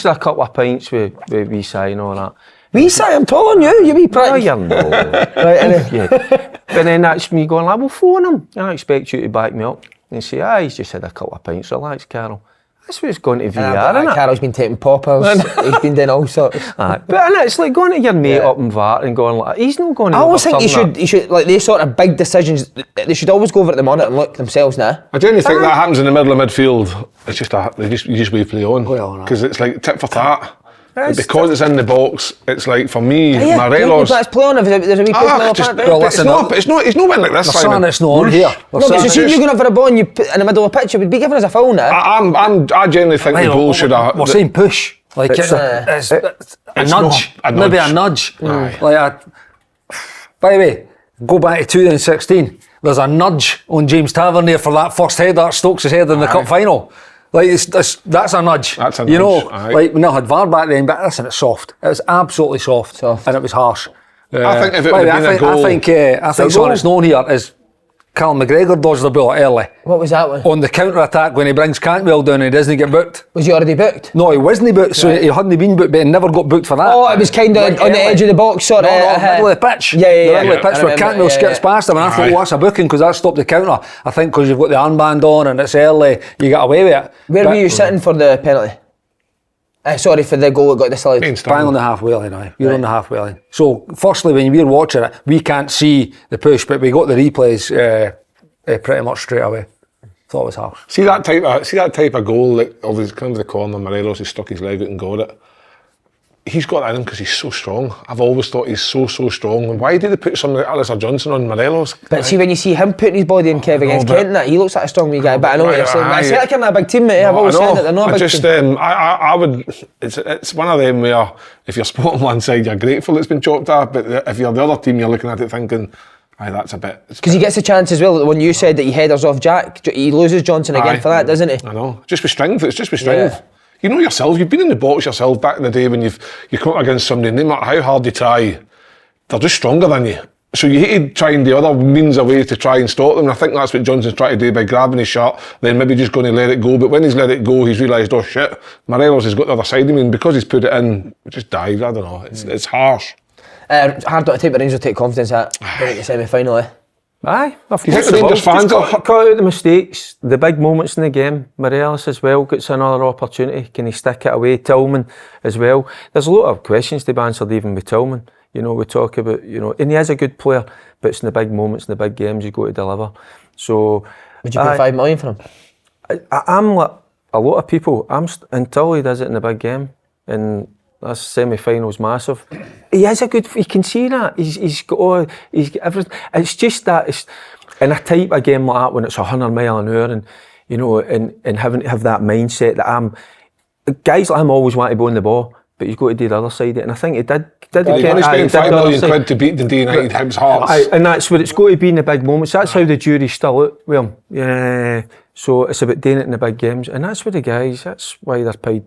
Speaker 2: had a couple of pints with wee Si and all that.
Speaker 1: Wee Si, I'm taller than you, you wee prick.
Speaker 2: No, you're not.
Speaker 1: Right, anyway.
Speaker 2: Yeah. But then that's me going like, well, phone him. And I expect you to back me up and say, he's just had a couple of pints. Relax, Carol. That's what it's going to VR, isn't it?
Speaker 1: Carol's been taking poppers, he's been doing all sorts.
Speaker 2: But it's like going to your mate up in VAR and going like, he's not going to.
Speaker 1: I always think you should like these sort of big decisions. They should always go over to the monitor and look themselves now.
Speaker 4: I genuinely think that happens in the middle of midfield. It's just you just wave play on because it's like tit for tat. Because it's in the box, it's like for me, Morelos.
Speaker 1: Let's play on if there's a wee push.
Speaker 4: It's not went like this.
Speaker 3: Son, it's not on here.
Speaker 1: No, but so see if you're going up for a ball and you put in the middle of the pitch, it would be given as a foul now.
Speaker 4: I genuinely think the goal should have.
Speaker 3: We're saying push. Like it's a nudge. Maybe a nudge. By the way, go back to 2016. There's a nudge on James Tavernier for that first header, Stokes' header in the cup final. Like that's a nudge.
Speaker 4: That's a
Speaker 3: you
Speaker 4: nudge.
Speaker 3: know, like we never had VAR back then, but listen, it's soft. It was absolutely soft. And it was harsh.
Speaker 4: I think if it would have been a goal,
Speaker 3: I think something that's known here is Callum McGregor dodged the ball early.
Speaker 1: What was that one?
Speaker 3: On the counter-attack when he brings Cantwell down and he doesn't get booked.
Speaker 1: Was he already booked?
Speaker 3: No, he wasn't booked, so he hadn't been booked, but he never got booked for that.
Speaker 1: Oh, it was kind of on the edge of the box, sort of.
Speaker 3: No, middle of the pitch.
Speaker 1: Yeah.
Speaker 3: The middle of the pitch where Cantwell skips past him, and I thought, well, that's a booking because that stopped the counter. I think because you've got the armband on and it's early, you get away with it.
Speaker 1: Where were you sitting for the penalty? Sorry, for the goal that got disallowed.
Speaker 3: Bang on the halfway line now. You're on the halfway line. So, firstly, when we're watching it, we can't see the push, but we got the replays pretty much straight away. Thought it was harsh.
Speaker 4: See that type of goal that obviously comes to the corner, Morelos, he stuck his leg out and got it. He's got that in him because he's so strong. I've always thought he's so strong. And why did they put somebody like Alistair Johnson on Morelos?
Speaker 1: But see, when you see him putting his body in Kev against Kent, he looks like a strong wee guy. But I know what you're saying. Celtic are not a big team, mate. I've always said that they're not a big team.
Speaker 4: I would. It's one of them where if you're spotting one side, you're grateful it's been chopped off. But if you're the other team, you're looking at it thinking, aye, that's a bit. Because
Speaker 1: he gets a chance as well. When you said that he headers off Jack, he loses Johnson again for that, doesn't he?
Speaker 4: I know. Just with strength. It's just with strength. Yeah. You know yourself. You've been in the box yourself back in the day when you come up against somebody. No matter how hard you try, they're just stronger than you. So you hate to try and the other means a way to try and stop them. And I think that's what Johnson's trying to do by grabbing his shirt, then maybe just going to let it go. But when he's let it go, he's realised, oh shit, Morelos has got the other side of me, and because he's put it in, it just dives. I don't know. It's harsh.
Speaker 1: Hard not to take, but Rangers take confidence at going to the semi-final.
Speaker 2: Aye, of
Speaker 4: you
Speaker 2: course.
Speaker 4: think the Rangers fans
Speaker 2: cut out the mistakes, the big moments in the game. Morelos as well gets another opportunity. Can he stick it away? Tillman as well. There's a lot of questions to be answered even with Tillman. You know, we talk about, you know, and he is a good player, but it's in the big moments, in the big games, you've got to deliver. So,
Speaker 1: would you pay $5 million for him?
Speaker 2: I'm like a lot of people. Until he does it in the big game, and that's semi-finals massive. He is a good. You can see that he's got everything. It's just that it's in a type of game like that when it's 100 mile an hour, and you know, and having to have that mindset that guys like him always want to be on the ball, but you've got to do the other side of it. And I think he did.
Speaker 4: He's only spent £5 million to beat the United Hibs Hearts.
Speaker 2: And that's what it's got to be in the big moments. That's how the jury's still out with him. Yeah. So it's about doing it in the big games, and that's what the guys. That's why they're paid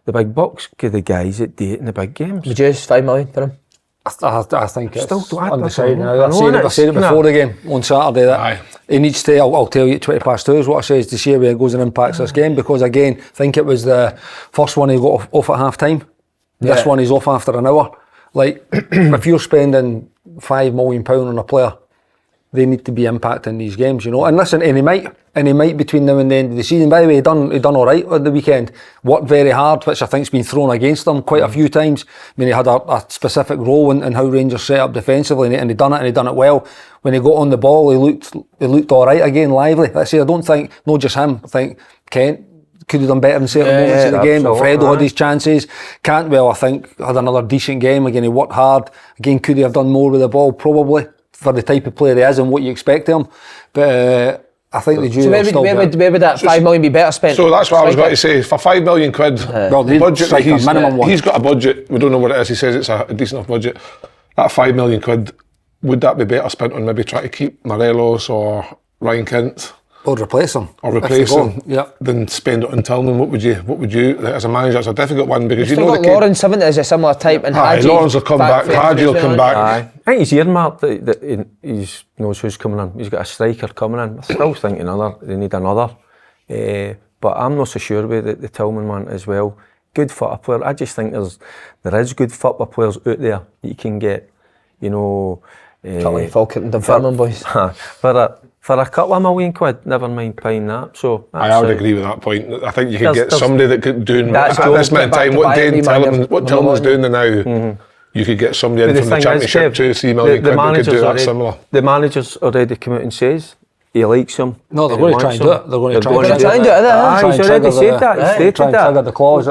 Speaker 2: the big bucks. Give the guys that do it in the big games.
Speaker 1: Would you $5 million for him?
Speaker 3: I think it's
Speaker 2: still
Speaker 3: undecided. I said it before the game on Saturday that he needs to. I'll tell you at 2:20 is what I says to see where it goes and impacts this game, because again, I think it was the first one he got off at half time. This one he's off after an hour. Like if you're spending £5 million on a player, they need to be impacting these games, you know. And listen, and he might between now and the end of the season. By the way, he done all right on the weekend. Worked very hard, which I think's been thrown against him quite a few times. I mean, he had a specific role in how Rangers set up defensively, and he done it well. When he got on the ball, he looked all right again, lively. Let's say I don't think not just him. I think Kent could have done better in certain moments of the game. Fredo had his chances. Cantwell, I think, had another decent game. Again, he worked hard. Again, could he have done more with the ball? Probably, for the type of player he is and what you expect of him. But I think the jury
Speaker 1: so where would that $5 million be better spent?
Speaker 4: So that's what I was going to say. For £5 million,
Speaker 3: well, the budget,
Speaker 4: he's got a budget. We don't know what it is. He says it's a decent enough budget. That £5 million, would that be better spent on maybe trying to keep Morelos or Ryan Kent?
Speaker 3: Or replace him.
Speaker 4: Then spend it on Tillman. What would you, as a manager, it's a difficult one because
Speaker 1: you've got Lawrence, haven't they, as a similar type, and
Speaker 4: Lawrence will come back, Hadji will come back.
Speaker 2: I think he's earmarked that he knows who's coming in. He's got a striker coming in. I still think they need another. But I'm not so sure with the Tillman man as well. Good football player. I just think there is good football players out there that you can get,
Speaker 1: Falkirk and Dunfermline boys.
Speaker 4: For
Speaker 2: a couple of £1 million, never mind paying that. So
Speaker 4: I would agree with that point. I think you could get somebody that could do at this minute in time what Tillman's doing now. You could get somebody in from the Championship, 2-3 million quid that could do that similar.
Speaker 2: The manager's already come out and says he likes him.
Speaker 3: No, they're going to try and do it. They're going to try and do it.
Speaker 2: He's already said that. He stated that.
Speaker 3: The clause.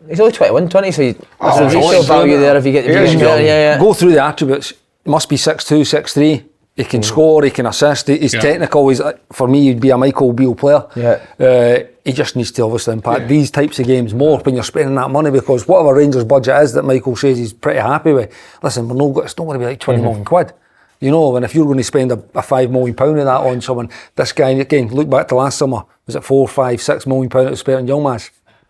Speaker 1: He's only 21, 20, so there's resale value there if you get the
Speaker 3: Go through the attributes. He must be 6'2", 6'3". He can score, he can assist, he's technical, for me he'd be a Michael Beale player. He just needs to obviously impact these types of games more when you're spending that money, because whatever Rangers budget is that Michael says he's pretty happy with, listen, it's not going to be like 20 million quid. And if you're going to spend a £5 million of that on someone, this guy, again, look back to last summer, was it £4, £5, £6 million that was spent on Yilmaz?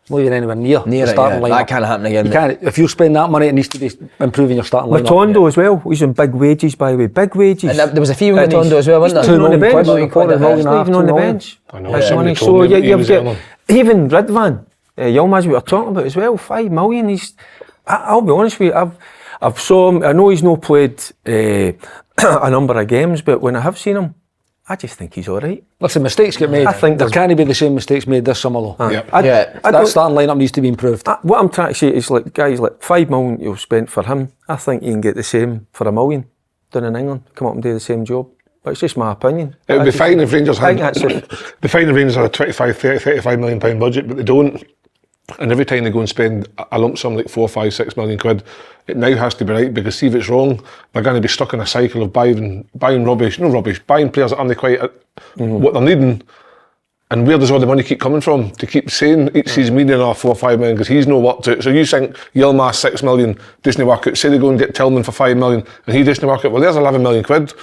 Speaker 3: Not even anywhere near the starting lineup.
Speaker 1: That can't happen again.
Speaker 3: You can't. If you spend that money, it needs to be improving your starting lineup.
Speaker 2: Matondo as well. He's on big wages, by the way. Big wages.
Speaker 1: And there was a fee with Matondo as well, wasn't there?
Speaker 2: He's on the bench. He's not even on the bench.
Speaker 4: I know. So
Speaker 2: you've got even Ridvan, Yilmaz we were talking about as well. £5 million. I'll be honest with you. I've saw him. I know he's not played a number of games, but when I have seen him, I just think he's all right.
Speaker 3: Listen, mistakes get made. I think there can't be the same mistakes made this summer though. That starting lineup needs to be improved.
Speaker 2: What I'm trying to say is, like, guys, like £5 million you've spent for him, I think you can get the same for $1 million down in England. Come up and do the same job. But it's just my opinion.
Speaker 4: It would be fine if Rangers had a £35 million budget, but they don't. And every time they go and spend a lump sum like 4, 5, 6 million quid, it now has to be right, because see if it's wrong, they're going to be stuck in a cycle of buying rubbish, buying players that aren't quite what they're needing. And where does all the money keep coming from? To keep saying each season we need another 4 or 5 million because he's no worked out. So you think Yilmaz 6 million doesn't work out. Say they go and get Tillman for 5 million and he doesn't work out. Well, there's 11 million quid.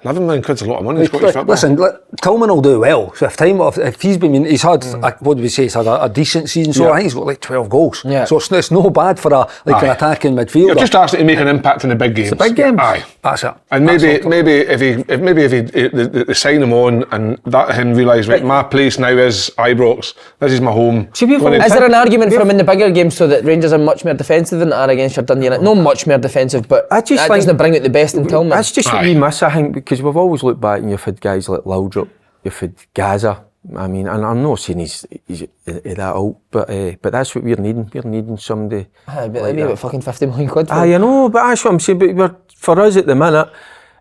Speaker 4: 11 million quid's a lot of money.
Speaker 3: Listen, Tillman will do well. So if he's had, what do we say? He's had a decent season. So I think he's got like 12 goals. Yeah. So it's no bad for an attacking midfielder.
Speaker 4: You're just asking to make an impact in the big games.
Speaker 2: It's the big games.
Speaker 4: Aye,
Speaker 3: that's it.
Speaker 4: And maybe if they sign him on and that him realise, right, my place now is Ibrox. This is my home.
Speaker 1: Is there an argument for him in the bigger games so that Rangers are much more defensive than they are against your Dundee United? Not much more defensive, but that doesn't bring out the best in Tillman.
Speaker 2: That's just what we miss, I think, because we've always looked back and you've had guys like Laudrup, you've had Gaza. I mean, and I'm not saying he's that old, but that's what we're needing. We're needing somebody.
Speaker 1: About fucking 50 million quid.
Speaker 2: I know, but that's what I'm saying. But for us at the minute,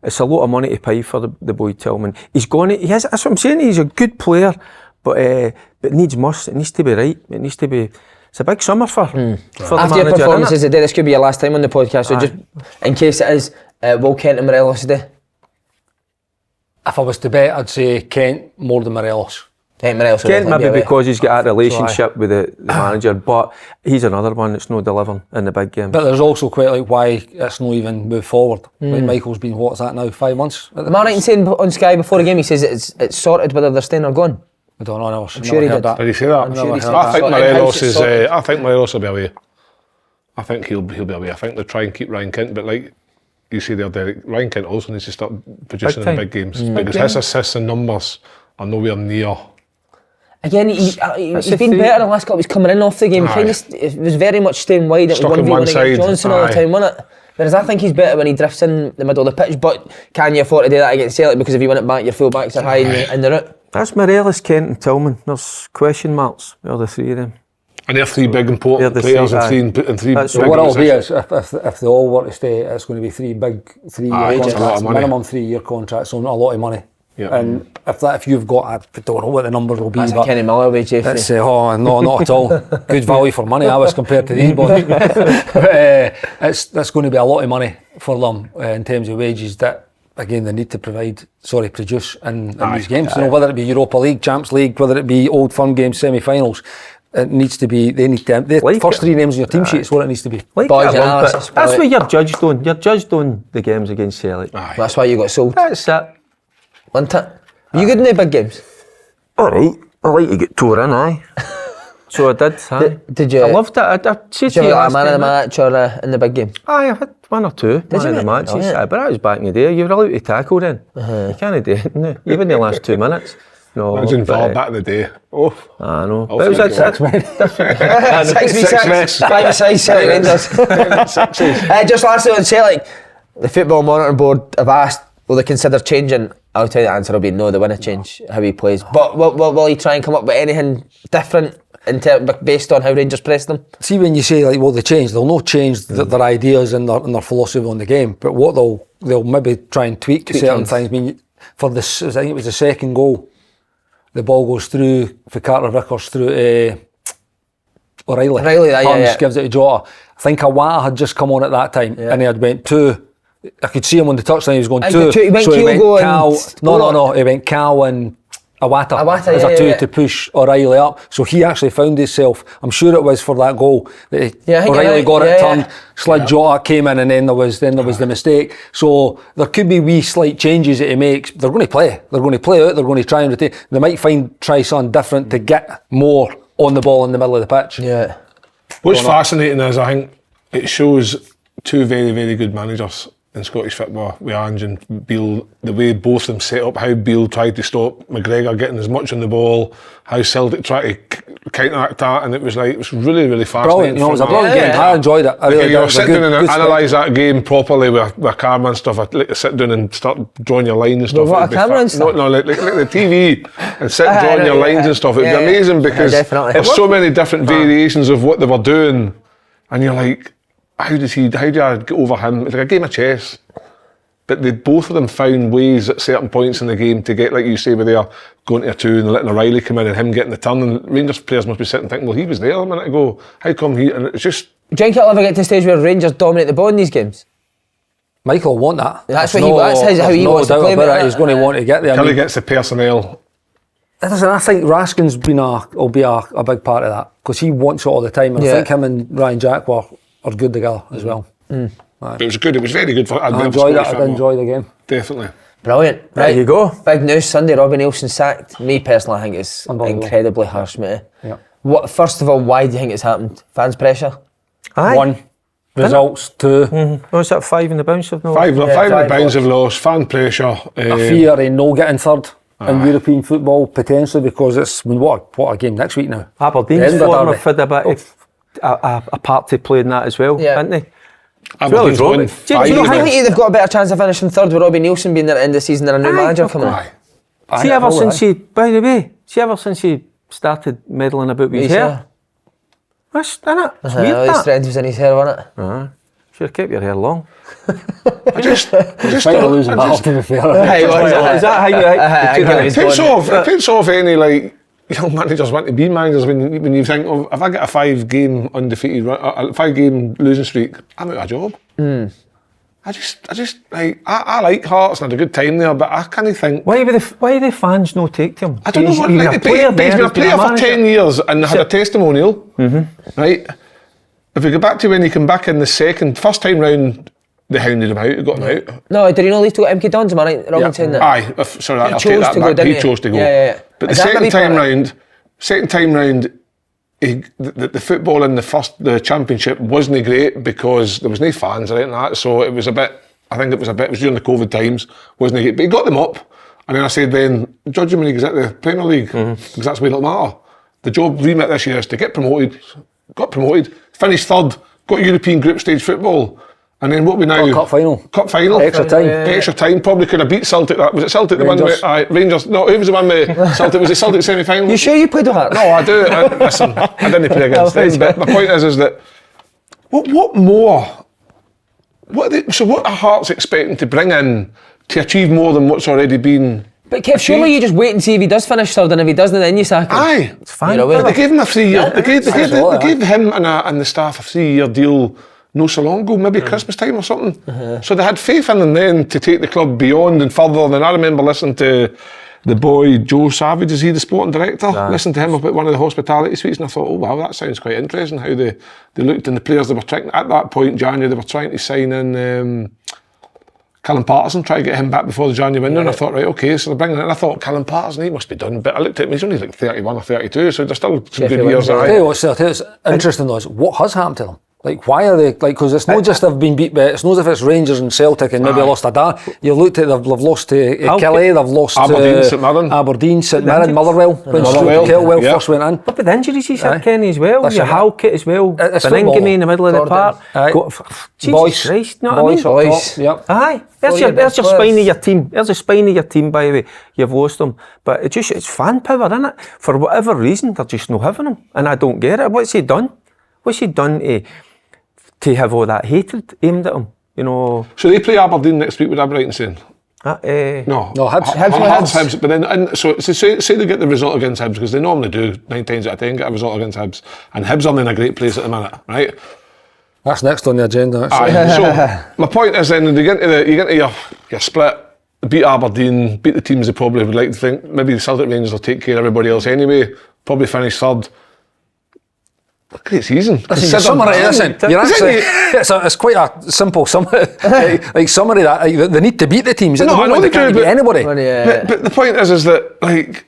Speaker 2: it's a lot of money to pay for the boy Tillman. That's what I'm saying. He's a good player, but it needs to be right. It needs to be. It's a big summer for the
Speaker 1: after your performances today. This could be your last time on the podcast. So just in case it is, will Kent and Morelos today?
Speaker 3: If I was to bet, I'd say Kent more than Morelos.
Speaker 2: Kent maybe because he's got that relationship with the manager, but he's another one that's not delivering in the big games.
Speaker 3: But there's also quite like why it's not even moved forward. Like Michael's been, what's that now, 5 months?
Speaker 1: Am I right in saying on Sky before the game he says it's sorted whether they're staying or gone?
Speaker 3: I don't know.
Speaker 1: I'm sure he did.
Speaker 4: Did he say that? I think Morelos will be away. I think he'll be away. I think they'll try and keep Ryan Kent, but like you see there, Derek, Ryan Kent also needs to start producing in big games because his assists and numbers are nowhere near.
Speaker 1: Again, he's been better the last couple. He's coming in off the game. It was very much staying wide. It was 1v1 against Johnson all the time, wasn't it? Whereas I think he's better when he drifts in the middle of the pitch. But can you afford to do that against Celtic? Because if you win it back, your full backs are high in the route.
Speaker 2: That's Morelos, Kent and Tillman. There's question marks. They're the three of them.
Speaker 4: And they're three big important players and three big.
Speaker 3: So what it'll be is if they all want to stay, it's going to be three year contracts, minimum 3 year contracts, so not a lot of money. Yeah. And if you've got, I don't know what the numbers will be.
Speaker 1: That's but Kenny Miller wage,
Speaker 3: it's no, not at all. Good value for money, I was compared to these boys. But that's going to be a lot of money for them in terms of wages that, again, they need to produce in these games. Whether it be Europa League, Champions League, whether it be Old Firm games, semi-finals, it needs to be. They need to. The first three names on your team sheet is what it needs to be.
Speaker 2: That's what you're judged on. You're judged on the games against Celtic.
Speaker 1: That's why you got sold.
Speaker 2: That's it.
Speaker 1: Wasn't it? Are you good in the big games?
Speaker 2: Alright, I like to get tore in, aye. So I did, aye.
Speaker 1: Did you?
Speaker 2: I loved it. I said
Speaker 1: Did
Speaker 2: to
Speaker 1: you
Speaker 2: you
Speaker 1: have
Speaker 2: last
Speaker 1: a man of the
Speaker 2: time,
Speaker 1: match or in the big game?
Speaker 2: aye, I've had one or two man
Speaker 1: you
Speaker 2: of the
Speaker 1: really?
Speaker 2: matches,
Speaker 1: Oh, yeah.
Speaker 2: aye, but that was back in the day. You were allowed to tackle then. You can't do it now. Even the last 2 minutes. No,
Speaker 4: Imagine
Speaker 2: but,
Speaker 4: VAR back in the day. Oh,
Speaker 2: I know.
Speaker 4: I'll
Speaker 2: But it was
Speaker 4: think
Speaker 2: like
Speaker 4: of it.
Speaker 1: 6v6, 5-a-side Celtic Rangers. Just lastly on Celtic, the Football Monitoring Board have asked, will they consider changing? I'll tell you the answer will be no, they won't change how he plays. But will he try and come up with anything different based on how Rangers press them?
Speaker 3: See, when you say like, well, they change, they'll not change their ideas and their philosophy on the game. But what they'll maybe try and tweak certain things. I mean, for this, I think it was the second goal. The ball goes through for Carter Vickers through O'Reilly. Hans gives it to Jota. I think Awata had just come on at that time, and he had went two. I could see him on the touchline. He was going two.
Speaker 1: He went
Speaker 3: so he went
Speaker 1: Kyogo
Speaker 3: Cal.
Speaker 1: and
Speaker 3: No. He went Cal and Awata as a two to push O'Reilly up. So he actually found himself. I'm sure it was for that goal that O'Reilly got it turned. Slid Jota came in, and then there was the mistake. So there could be wee slight changes that he makes. They're going to play. They're going to play out. They're going to try and retain. They might try something different to get more on the ball in the middle of the pitch.
Speaker 1: Yeah.
Speaker 4: What's fascinating is I think it shows two very, very good managers in Scottish football with Ange and Beale, the way both of them set up, how Beale tried to stop McGregor getting as much on the ball, how Celtic tried to counteract that, and it was really, really fascinating.
Speaker 3: Brilliant. No, it was a brilliant game. I enjoyed it. I really
Speaker 4: you
Speaker 3: did.
Speaker 4: sit down and analyse that game properly with camera and stuff. I'd like to sit down and start drawing your lines and stuff.
Speaker 1: What, a camera and stuff?
Speaker 4: No, like the TV and sit drawing your lines and stuff. It'd be amazing because there's so many different variations of what they were doing, and you're like, how do you get over him? It's like a game of chess. But both of them found ways at certain points in the game to get, like you say, where they're going to a two and letting O'Reilly come in and him getting the turn. And Rangers players must be sitting thinking, well, he was there a minute ago. How come he? And it's just.
Speaker 1: Do you think it'll ever get to the stage where Rangers dominate the ball in these games?
Speaker 3: Michael will want that.
Speaker 1: That's how he wants to play it.
Speaker 3: He's going to want to get there.
Speaker 4: Kelly gets the personnel.
Speaker 3: Listen, I think Raskin's will be a big part of that because he wants it all the time. And I think him and Ryan Jack are good together as well.
Speaker 4: But it was good. It was very good.
Speaker 3: I enjoyed it. I enjoyed the game.
Speaker 4: Definitely.
Speaker 1: Brilliant.
Speaker 2: There you go.
Speaker 1: Big news Sunday. Robbie Neilson sacked. Me personally, I think it's incredibly harsh, mate.
Speaker 3: Yeah.
Speaker 1: First of all, why do you think it's happened? Fans' pressure?
Speaker 2: Aye.
Speaker 3: 1. Results. 2.
Speaker 2: Oh, is that 5 in the bounce of no?
Speaker 4: 5 in the bounds have lost. Fan pressure.
Speaker 3: A fear of no getting third in European football potentially because it's what a game next week now.
Speaker 2: Aberdeen's form have had a bit of a part to play in that as well, haven't they?
Speaker 4: Aberdeen's won.
Speaker 1: Do you think they've got a better chance of finishing third with Robbie Neilson being there at the end of the season than a new manager coming in?
Speaker 2: See, ever since he started meddling about with his hair. That's, isn't it? It's weird,
Speaker 1: his friend was in his hair, wasn't it?
Speaker 2: Should have kept your hair long.
Speaker 4: I just
Speaker 3: losing battle to be fair.
Speaker 2: Is that how you
Speaker 4: it puts off any like young managers want to be managers when you think of if I get a 5-game undefeated a 5-game losing streak, I'm out of a job. I just like I like Hearts and had a good time there, but I can't think
Speaker 2: why do the fans no take to him?
Speaker 4: I don't know what like, he's been a player for 10 years and had a testimonial. Right? If we go back to when he came back in the first time round, they hounded him out, got him out.
Speaker 1: No, did he not leave to go to MK Dons? Am I right? Wrong in saying that?
Speaker 4: Aye, sorry, I'll take that back. He chose to go.
Speaker 1: Yeah.
Speaker 4: But the second time round, the football in the championship wasn't great because there was no fans or anything like that. So it was a bit. It was during the COVID times, wasn't great. But he got them up, and then I said, judge him when he gets at the Premier League because that's where it'll matter. The job remit this year is to get promoted. Got promoted, finished third, got European group stage football. And then what we now...
Speaker 3: Cup final.
Speaker 4: Extra time. Probably could have beat Celtic. Was it Celtic
Speaker 3: Rangers.
Speaker 4: The one with... Rangers. No, who was the one with Celtic? Was it Celtic semi-final?
Speaker 1: You sure you played with Hearts?
Speaker 4: No, I do. Listen, I didn't play against them. But my point is that... What more? What are Hearts expecting to bring in to achieve more than what's already been...
Speaker 1: But Kev, surely you just wait and see if he does finish third, and if he doesn't, then you sack him.
Speaker 4: Aye,
Speaker 2: it's fine.
Speaker 4: They gave him a 3-year... They gave him and the staff a 3-year deal no so long ago, maybe Christmas time or something. So they had faith in them then to take the club beyond and further. And I remember listening to the boy Joe Savage, is he the sporting director? Listening to him about one of the hospitality suites, and I thought, oh wow, that sounds quite interesting. How they looked, and the players they were trying at that point, January, they were trying to sign in. Callum Patterson, try to get him back before the January window, and I thought, right, okay, so they're bringing it in. I thought, Callum Patterson, he must be done, but I looked at him, he's only like 31 or 32, so there's still some good years.
Speaker 3: I'll tell you what's interesting though, is what has happened to them? Like, why are they, like, because it's not just they've been beat, but it's not as if it's Rangers and Celtic and maybe lost a da. You looked at, they've lost to Kelly, they've lost
Speaker 4: Aberdeen,
Speaker 3: to
Speaker 4: St Mirren.
Speaker 3: Aberdeen, St Mirren, Motherwell, when Kettlewell first went in.
Speaker 2: But the injuries he's had, Kenny, as well.
Speaker 3: That's
Speaker 2: Your
Speaker 3: it.
Speaker 2: Halkett as well. Beningame in the middle of the park. Jesus Christ, you know what I mean?
Speaker 3: Yep.
Speaker 2: Aye, there's your spine of your team. There's the spine of your team, by the way. You've lost them. But it's fan power, isn't it? For whatever reason, they're just not having him. And I don't get it. What's he done? What's he done to have all that hatred aimed at him? You know.
Speaker 4: So they play Aberdeen next week, would I be right in saying?
Speaker 3: No,
Speaker 4: Hibs. Hibs. But then, so say they get the result against Hibs, because they normally do 9 times out of 10 get a result against Hibs, and Hibs are in a great place at the minute, right?
Speaker 3: That's next on the agenda.
Speaker 4: So my point is, then you get into your split, beat Aberdeen, beat the teams they probably would like to think. Maybe the Celtic Rangers will take care of everybody else anyway. Probably finish third. Great season.
Speaker 3: Listen, it's quite a simple summary. Like summary that they need to beat the teams. At the moment, they can't beat anybody.
Speaker 4: But the point is that, like,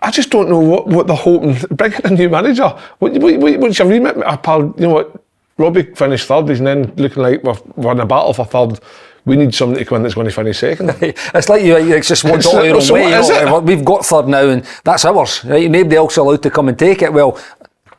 Speaker 4: I just don't know what they're hoping. Bring in a new manager. What's your remit, pal? You know what? Robbie finished third. He's then looking like we're in a battle for third. We need somebody to come in that's going to finish second.
Speaker 3: It's like you just want all your own way. We've got third now, and that's ours. Right? Nobody else allowed to come and take it. Well,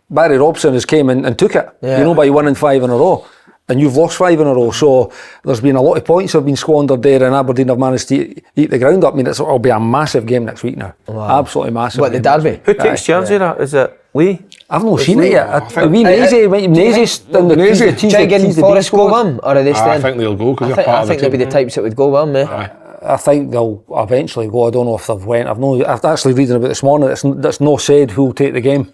Speaker 3: Barry Robson has came and took it, by winning 5 in a row, and you've lost 5 in a row. So there's been a lot of points have been squandered there, and Aberdeen have managed to eat the ground up. I mean, it'll be a massive game next week now. Wow. Absolutely massive.
Speaker 1: What, the derby?
Speaker 2: Who takes charge of that? Is it Lee?
Speaker 3: I've not seen it yet. Nazy's in the team.
Speaker 1: Do you think Forest go with him, or are they staying?
Speaker 4: I think they'll go, because
Speaker 1: I think they'll be the types that would go with him,
Speaker 3: I think they'll eventually go. I don't know if they've went. I've actually reading about it this morning. That's no said who'll take the game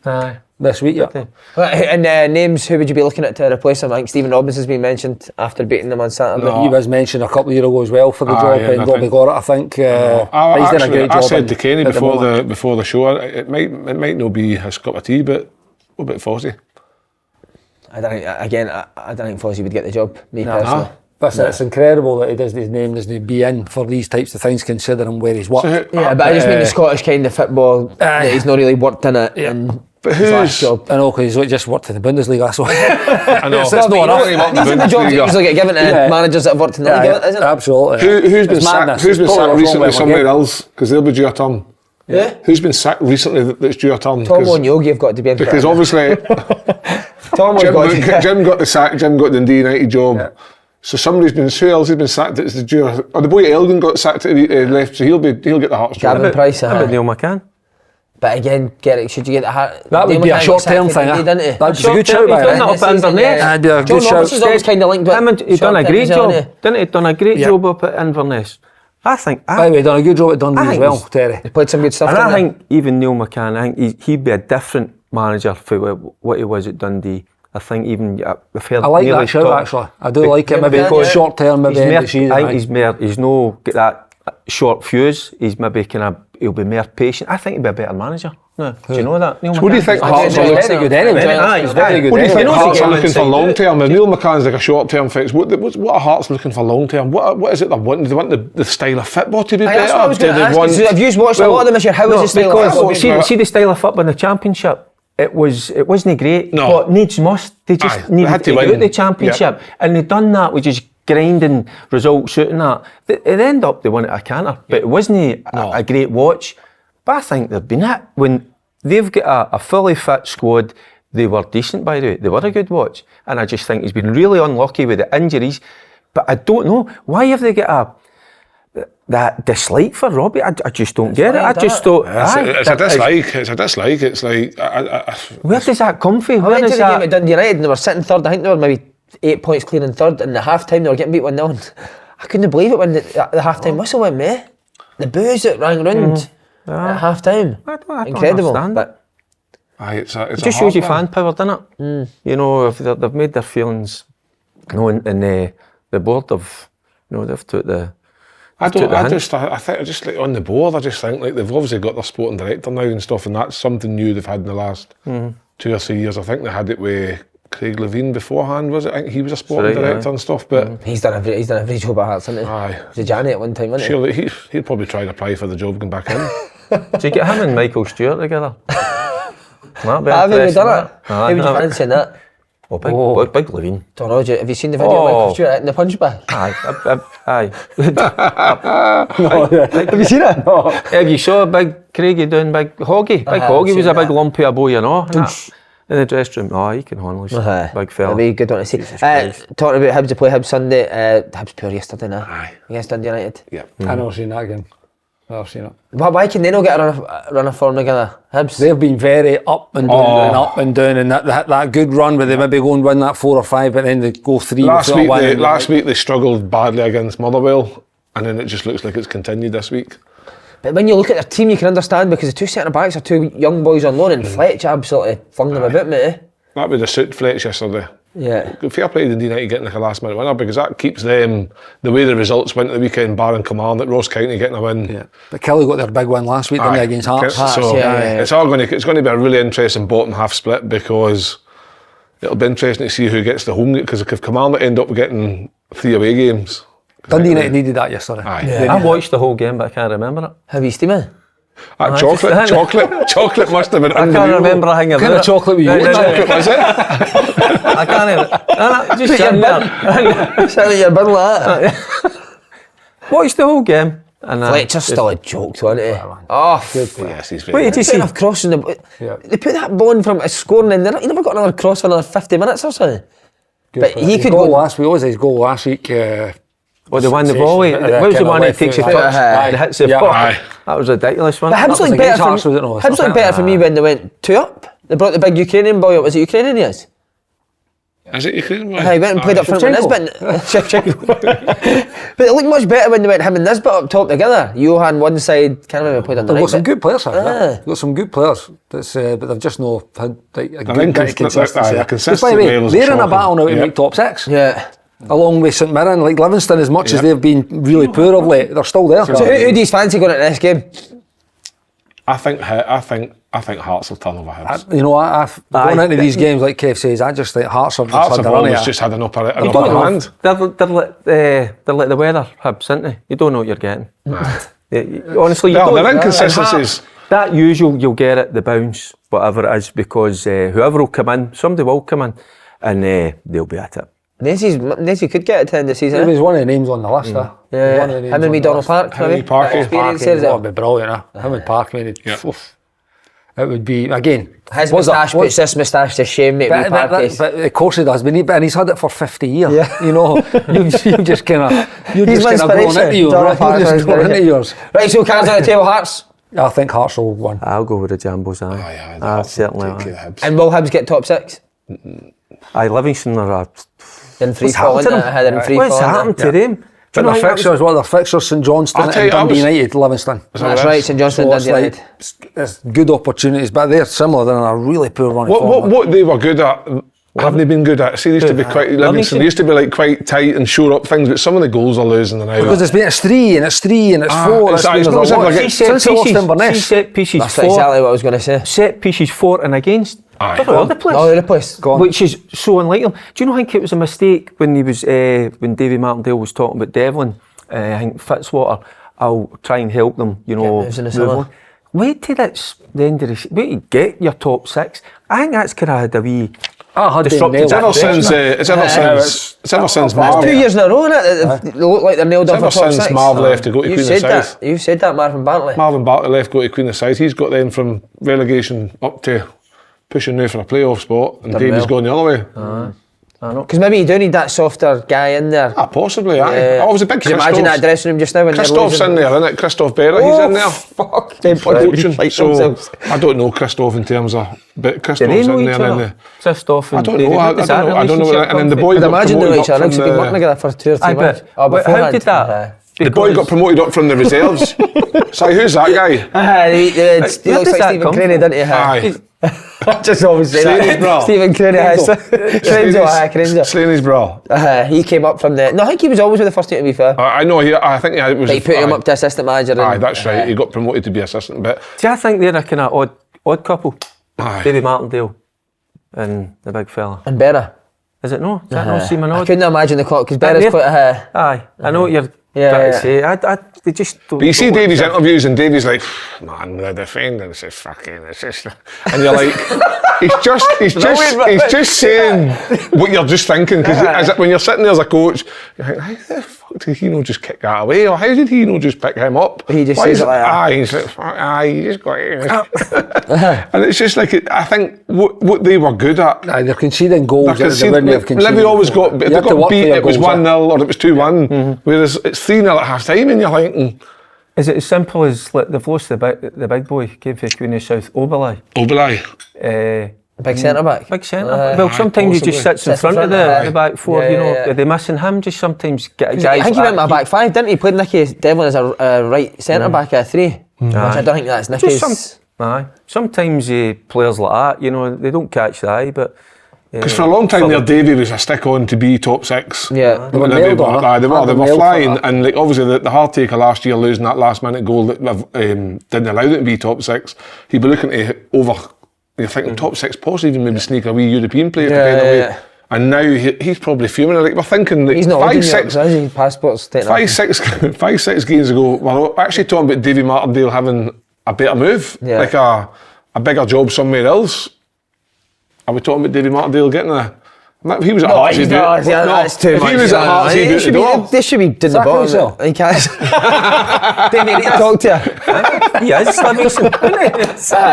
Speaker 3: this week yet.
Speaker 1: And names, who would you be looking at to replace him? I think Stephen Robinson's been mentioned after beating them on Saturday.
Speaker 3: He was mentioned a couple of years ago as well for the job, and Robbie got it. I think he's done a great job.
Speaker 4: I said to Kenny before the show, it might not be his cup of tea, but what about Fossey?
Speaker 1: I don't think Fossey would get the job, personally.
Speaker 3: It's incredible that his name doesn't be in for these types of things, considering where he's worked.
Speaker 1: But I just mean the Scottish kind of football, that he's not really worked in it.
Speaker 4: But who's...
Speaker 3: I know, because he's just worked in the Bundesliga, that's why.
Speaker 4: I know.
Speaker 1: These are the jobs that usually get given to managers that have worked in the league, isn't it?
Speaker 3: Absolutely.
Speaker 4: Who's been sacked recently somewhere else? Because they'll be due a turn.
Speaker 1: Yeah.
Speaker 4: Who's been sacked recently that's due a turn?
Speaker 1: Tom O'Neill, you've got to be in.
Speaker 4: Because obviously Jim got the sack, Jim got the Dundee United job. Yeah. So who else has been sacked? That's the due. The boy Elgin got sacked, left, so he'll get the Hearts job.
Speaker 1: Gavin Price,
Speaker 2: How about Neil McCann?
Speaker 1: But again, Garrick, should you get the Heart?
Speaker 3: That would be a short-term thing. That's a good shout.
Speaker 2: That'd
Speaker 3: be a good shout.
Speaker 1: John always kind of linked with.
Speaker 2: He's done a great job. Didn't he? Done a great job up at Inverness. I think.
Speaker 3: By the way, done a good job at Dundee as well, Terry.
Speaker 1: He played some good stuff.
Speaker 2: And I think even Neil McCann, I think he'd be a different manager for what he was at Dundee. I think even we've heard.
Speaker 3: I like that shout actually. I do like it. Maybe short term. Maybe
Speaker 2: I think he's more. He's no get that short fuse. He's maybe he'll be more patient. I think he'll be a better manager. No, do you know that? Neil
Speaker 4: so what do you think Hearts are looking
Speaker 3: good anyway?
Speaker 4: He's very good. What do you think Hearts are looking for long term? If Neil McCann's like a short term fix, what are Hearts looking for long term? What is it they want? Do they want the style of football to be better?
Speaker 1: That's what I was going to ask. Have you watched a lot of them this year? How is the style of football?
Speaker 2: See the style of football in the Championship. It wasn't great, but needs must. They just needed to get out the Championship, and they've done that with just grinding results, shooting that. It ended up they won it a canter, but it wasn't a great watch. But I think they've been it when they've got a fully fit squad. They were decent, by the way. They were a good watch, and I just think he's been really unlucky with the injuries. But I don't know why have they got that dislike for Robbie. I just don't get it. I just thought
Speaker 4: it's a dislike. It's like
Speaker 2: where does that come from?
Speaker 1: I went to the game at Dundee United and they were sitting third. I think they were maybe 8 points clear in third, and the half time they were getting beat 1-0. I couldn't believe it when the half time whistle went, mate. The boos that rang round at half time. Incredible.
Speaker 2: But
Speaker 4: it
Speaker 2: just shows you fan power, doesn't it? You know, if they've made their feelings known, and the board have, they've took the.
Speaker 4: I think like on the board, I just think like they've obviously got their sporting director now and stuff, and that's something new they've had in the last 2 or 3 years. I think they had it with Craig Levine beforehand, was it? I think he was a sporting director and stuff, but
Speaker 1: he's done every job at Hearts, hasn't he?
Speaker 4: Aye.
Speaker 1: He's a Johnny at one time, wasn't he?
Speaker 4: Surely he'd probably try and apply for the job going back in.
Speaker 2: Do you get him and Michael Stewart together? That'd be
Speaker 1: Have you
Speaker 2: interesting,
Speaker 1: done it? How would you fancy that?
Speaker 2: Big Levine.
Speaker 1: Don't know, have you seen the video of Michael Stewart in the punch bag?
Speaker 2: Aye.
Speaker 1: Have you seen it? No.
Speaker 2: Have you saw Big Craigie doing Big Hoggy? Big Hoggy was a big lumpy of boy, you know. In the dressing room, he can handle it. Big fella.
Speaker 1: That'd be a good one to see. Talking about Hibs to play Hibs Sunday, Hibs poor yesterday now.
Speaker 4: Aye.
Speaker 1: Against Dundee United.
Speaker 4: Yeah.
Speaker 3: I've never seen that game. I've seen it.
Speaker 1: Why can they not get a run of form together? Hibs?
Speaker 3: They've been very up and down and up and down, and that good run where they maybe go and win that 4 or 5, but then they go 3.
Speaker 4: Last week they struggled badly against Motherwell, and then it just looks like it's continued this week.
Speaker 1: But when you look at their team, you can understand because the 2 centre backs are 2 young boys on loan, and Fletch absolutely flung them about, mate.
Speaker 4: That would have suited Fletch yesterday.
Speaker 1: Yeah.
Speaker 4: Fair play to Dundee United getting like a last minute winner, because that keeps them, the way the results went at the weekend, barring Kilmarnock, Ross County getting a win.
Speaker 3: Yeah. But Kelly got their big win last week, didn't they, against Hearts?
Speaker 4: So it's going to be a really interesting bottom half split, because it'll be interesting to see who gets the home, because if Kilmarnock end up getting 3 away games.
Speaker 3: Dundee United needed that yesterday.
Speaker 2: I watched the whole game, but I can't remember it.
Speaker 1: Have you steaming?
Speaker 4: Chocolate must have been
Speaker 2: I can't remember a thing about it.
Speaker 3: What kind of chocolate were you eating?
Speaker 4: Chocolate was it?
Speaker 2: I can't even. Just sitting there.
Speaker 1: Sound like you're a bit like that.
Speaker 2: Watched the whole game. And
Speaker 1: Fletcher's still a joke, wasn't he?
Speaker 4: Yes, he's very
Speaker 2: Wait, did you see?
Speaker 1: Enough crossing they put that ball in from a scoring, and he never got another cross for another 50 minutes or something. But he could go
Speaker 3: last week. What was his goal last week?
Speaker 2: Well, the one the volley. What was the one that takes a touch and hits the ball? That was ridiculous, one.
Speaker 1: But Hibs looked better for me when they went 2 up. They brought the big Ukrainian boy up. Was it Ukrainian he is?
Speaker 4: Is it Ukrainian?
Speaker 1: He went and played up front with Nisbet. But it looked much better when they went him and Nisbet up top together. Johan one side, can't remember who played on the right.
Speaker 3: They've got some good players, They've got some good players. But they've just not had a good bit of consistency. By the way, they're in a battle now to make top 6.
Speaker 1: Yeah.
Speaker 3: Along with St Mirren, like Livingston, as much as they've been really poor of late, they're still there.
Speaker 1: So who do you fancy going into this game?
Speaker 4: I think Hearts will turn over Hibs.
Speaker 3: You know, going into these games, like Kev says, I just think Hearts have
Speaker 4: always just had an upper hand.
Speaker 2: They're like the weather, Hibs, aren't they? You don't know what you're getting. Honestly, you don't.
Speaker 4: They're inconsistencies.
Speaker 2: That usual, you'll get it, the bounce, whatever it is, because whoever will come in, somebody will come in, and they'll be at it.
Speaker 1: Nazy could get it to end the season.
Speaker 3: He was one of the names on the list.
Speaker 1: Yeah, him and me, Donald Park.
Speaker 4: Parky.
Speaker 3: That would be brilliant. Him and Park, it would be, again.
Speaker 1: His moustache puts this moustache to shame, mate.
Speaker 3: But of course he does, and he's had it for 50 years. Yeah. You know, you just kind of going into yours.
Speaker 1: Right, so cards on the table, Hearts.
Speaker 3: I think Hearts will win.
Speaker 2: I'll go with the Jambos, certainly.
Speaker 1: And will Hibs get top 6?
Speaker 2: Livingston are
Speaker 1: in free fall. What's
Speaker 2: happened to them?
Speaker 3: But their fixtures, St Johnstone and Dundee United, Livingston.
Speaker 1: That's right, St Johnstone and Dundee United.
Speaker 3: It's good opportunities, but they're similar. They're in a really poor run.
Speaker 4: What they were good at, haven't they been good at? See, they used to be quite, Livingston, they used to be like quite tight and shore up things, but some of the goals are losing now.
Speaker 3: Because it's 3 and it's 3 and it's 4.
Speaker 2: Since they lost Inverness. Set pieces 4.
Speaker 1: That's exactly what I was going to say.
Speaker 2: Set pieces 4 and against.
Speaker 1: All the place.
Speaker 2: Which is so unlike them. Do you know, I think it was a mistake when when Davy Martindale was talking about Devlin, I think Fitzwater, I'll try and help them, you know. Wait till it's the end of the season. Wait, you get your top 6. I think that's kind of had a wee disrupted.
Speaker 4: It's ever since Marv.
Speaker 1: 2 years in a row, innit? They look like they're nailed on for top 6.
Speaker 4: Ever since Marv left to go to Queen of South.
Speaker 1: You said that, Marvin Bartley.
Speaker 4: Marvin Bartley left, go to Queen of South. He's got them from relegation up to pushing now for a playoff spot, and Davy's going the other way.
Speaker 1: I know. Because maybe you do need that softer guy in there.
Speaker 4: Possibly, I was a big Christoph.
Speaker 1: Imagine that dressing room just now when
Speaker 4: Christoph's in there, isn't it? Christoph Berra, he's in there.
Speaker 1: Fuck.
Speaker 4: So, I don't know Christoph in terms of, but Christoph's in there.
Speaker 2: Christoph and
Speaker 4: I don't know. And then the boy got promoted up from
Speaker 1: the... been working together for 2 or 3 months.
Speaker 2: How did that?
Speaker 4: The boy got promoted up from the reserves. So who's that guy?
Speaker 1: He looks like Stephen Craney, doesn't he?
Speaker 4: Aye.
Speaker 1: Just always say that. Stephen Craney. Crenzo.
Speaker 4: Slaney's bra.
Speaker 1: He came up from the... No, I think he was always with the first team, to be fair.
Speaker 4: I know, I think he was...
Speaker 1: They put him up to assistant manager.
Speaker 4: Aye, that's right. He got promoted to be assistant. But
Speaker 2: see, I think they're a kind of odd couple.
Speaker 4: Aye.
Speaker 2: Davy Martindale, and the big fella.
Speaker 1: And Berra.
Speaker 2: Is it no? Is that no Seaman
Speaker 1: I
Speaker 2: Odd?
Speaker 1: couldn't imagine the clock, because Berra's quite a...
Speaker 2: Aye, I know what you're
Speaker 1: Yeah,
Speaker 2: trying
Speaker 1: yeah.
Speaker 2: to say. They just don't.
Speaker 4: But you see Davy's interviews, and Davy's like, man, the defenders is fucking, it's just, and you're like, he's just saying what you're just thinking, because when you're sitting there as a coach, you're like, how the fuck did he not just kick that away, or how did he not just pick him up?
Speaker 1: He just says it like that.
Speaker 4: Aye, he's like, aye, you just got it. And it's just like, I think what they were good at.
Speaker 3: They're conceding goals.
Speaker 4: Livy always got, if they got beat, it was 1-0 or it was 2-1, whereas it's 3-0 at half time, and you're thinking,
Speaker 2: Is it as simple as like, they've lost the big boy, came for Queen of South, Oberlai?
Speaker 1: Big centre back.
Speaker 2: Big centre back. Well, sometimes he just sits in front of the back four,
Speaker 1: Yeah,
Speaker 2: you know.
Speaker 1: yeah.
Speaker 2: Are they missing him? Just sometimes get a guy.
Speaker 1: I think he went my back five, didn't he? Played Nicky Devlin as a right centre back at 3, which I don't think that's Nicky's.
Speaker 2: Aye. Sometimes players like that, you know, they don't catch the eye, but.
Speaker 4: because for a long time there, Davy was a stick on to be top 6.
Speaker 1: Yeah.
Speaker 4: They were flying, and like obviously the hard taker last year, losing that last minute goal that didn't allow them to be top 6. He'd be looking to you're thinking top 6, possibly even maybe sneak a wee European player to get away.
Speaker 1: Yeah.
Speaker 4: And now he's probably fuming. Like we're thinking, like
Speaker 1: He's not
Speaker 4: 5-6
Speaker 1: passports taken off.
Speaker 4: 5-6 games ago, we're actually talking about Davy Martindale having a better move, like a bigger job somewhere else. Are we talking about Davy Martindale getting a? If he was at Hearts, he'd do it.
Speaker 1: That's too much.
Speaker 4: If he was at Hearts, he'd do it.
Speaker 1: They should be doing the bottom. He can't. Davey, need to talk to you.
Speaker 2: Yeah, it's Livingston,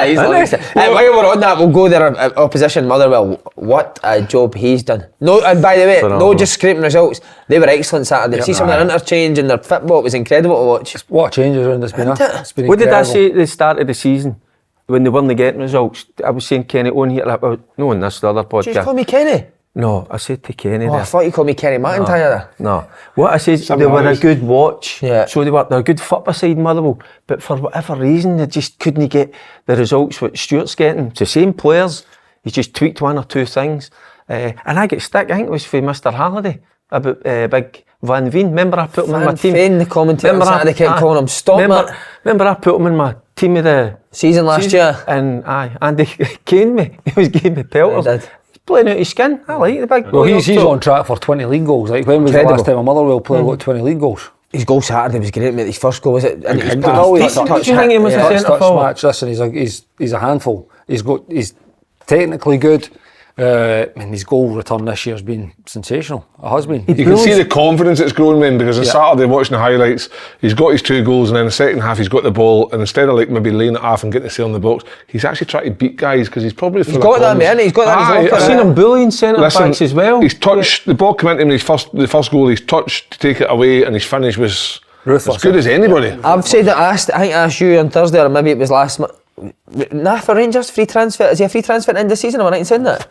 Speaker 1: He's Livingston. While we're on that, we'll go there. Opposition Motherwell. What a job he's done. No, and by the way, no just scraping results. They were excellent Saturday. See some of their interchange and their football. It was incredible to watch.
Speaker 3: What changes around this been? It's been
Speaker 2: what did I
Speaker 3: incredible.
Speaker 2: say at the start of the season? When they weren't getting results, I was saying Kenny on here, no, on this the other podcast.
Speaker 1: Did you call me Kenny?
Speaker 2: No, I said to Kenny
Speaker 1: Oh,
Speaker 2: there.
Speaker 1: I thought you called me Kenny McIntyre there.
Speaker 2: No. What I said, they were a good watch.
Speaker 1: Yeah.
Speaker 2: So they're a good football side, Motherwell. But for whatever reason, they just couldn't get the results what Stuart's getting. It's the same players. He just tweaked one or two things. And I get stick, I think it was for Mr. Halliday, about Big Van Veen. Remember I put him in my team?
Speaker 1: Van Veen, the commentator on Saturday kept calling him, stop that.
Speaker 2: Remember I put him in my team of the
Speaker 1: season last year.
Speaker 2: And Andy caned me. He was giving me pelters.
Speaker 1: He did.
Speaker 2: Playing out his skin. I like the big boy.
Speaker 3: Well, he's on track for 20 league goals. Like when was the last time a Motherwell player got 20 league goals?
Speaker 1: His goal Saturday was great, mate. His first goal was it?
Speaker 2: Did you think he was a centre forward?
Speaker 3: Match. Listen, he's a handful. He's technically good. His goal return this year has been sensational. It has been.
Speaker 4: You can see the confidence it's grown in, because on Saturday watching the highlights, he's got his 2 goals, and then in the second half he's got the ball, and instead of like maybe laying it off and getting the sail in the box, he's actually trying to beat guys, because he's probably full
Speaker 1: He's got that, man. He's got that.
Speaker 2: I've seen him bullying centre backs as well.
Speaker 4: He's touched the ball came into him in the first goal. He's touched to take it away, and his finish was
Speaker 3: ruthless,
Speaker 4: as good as anybody.
Speaker 1: I've said that. I think I asked you on Thursday, or maybe it was last month. For Rangers, free transfer. Is he a free transfer at the end of the season? Am I right in saying that?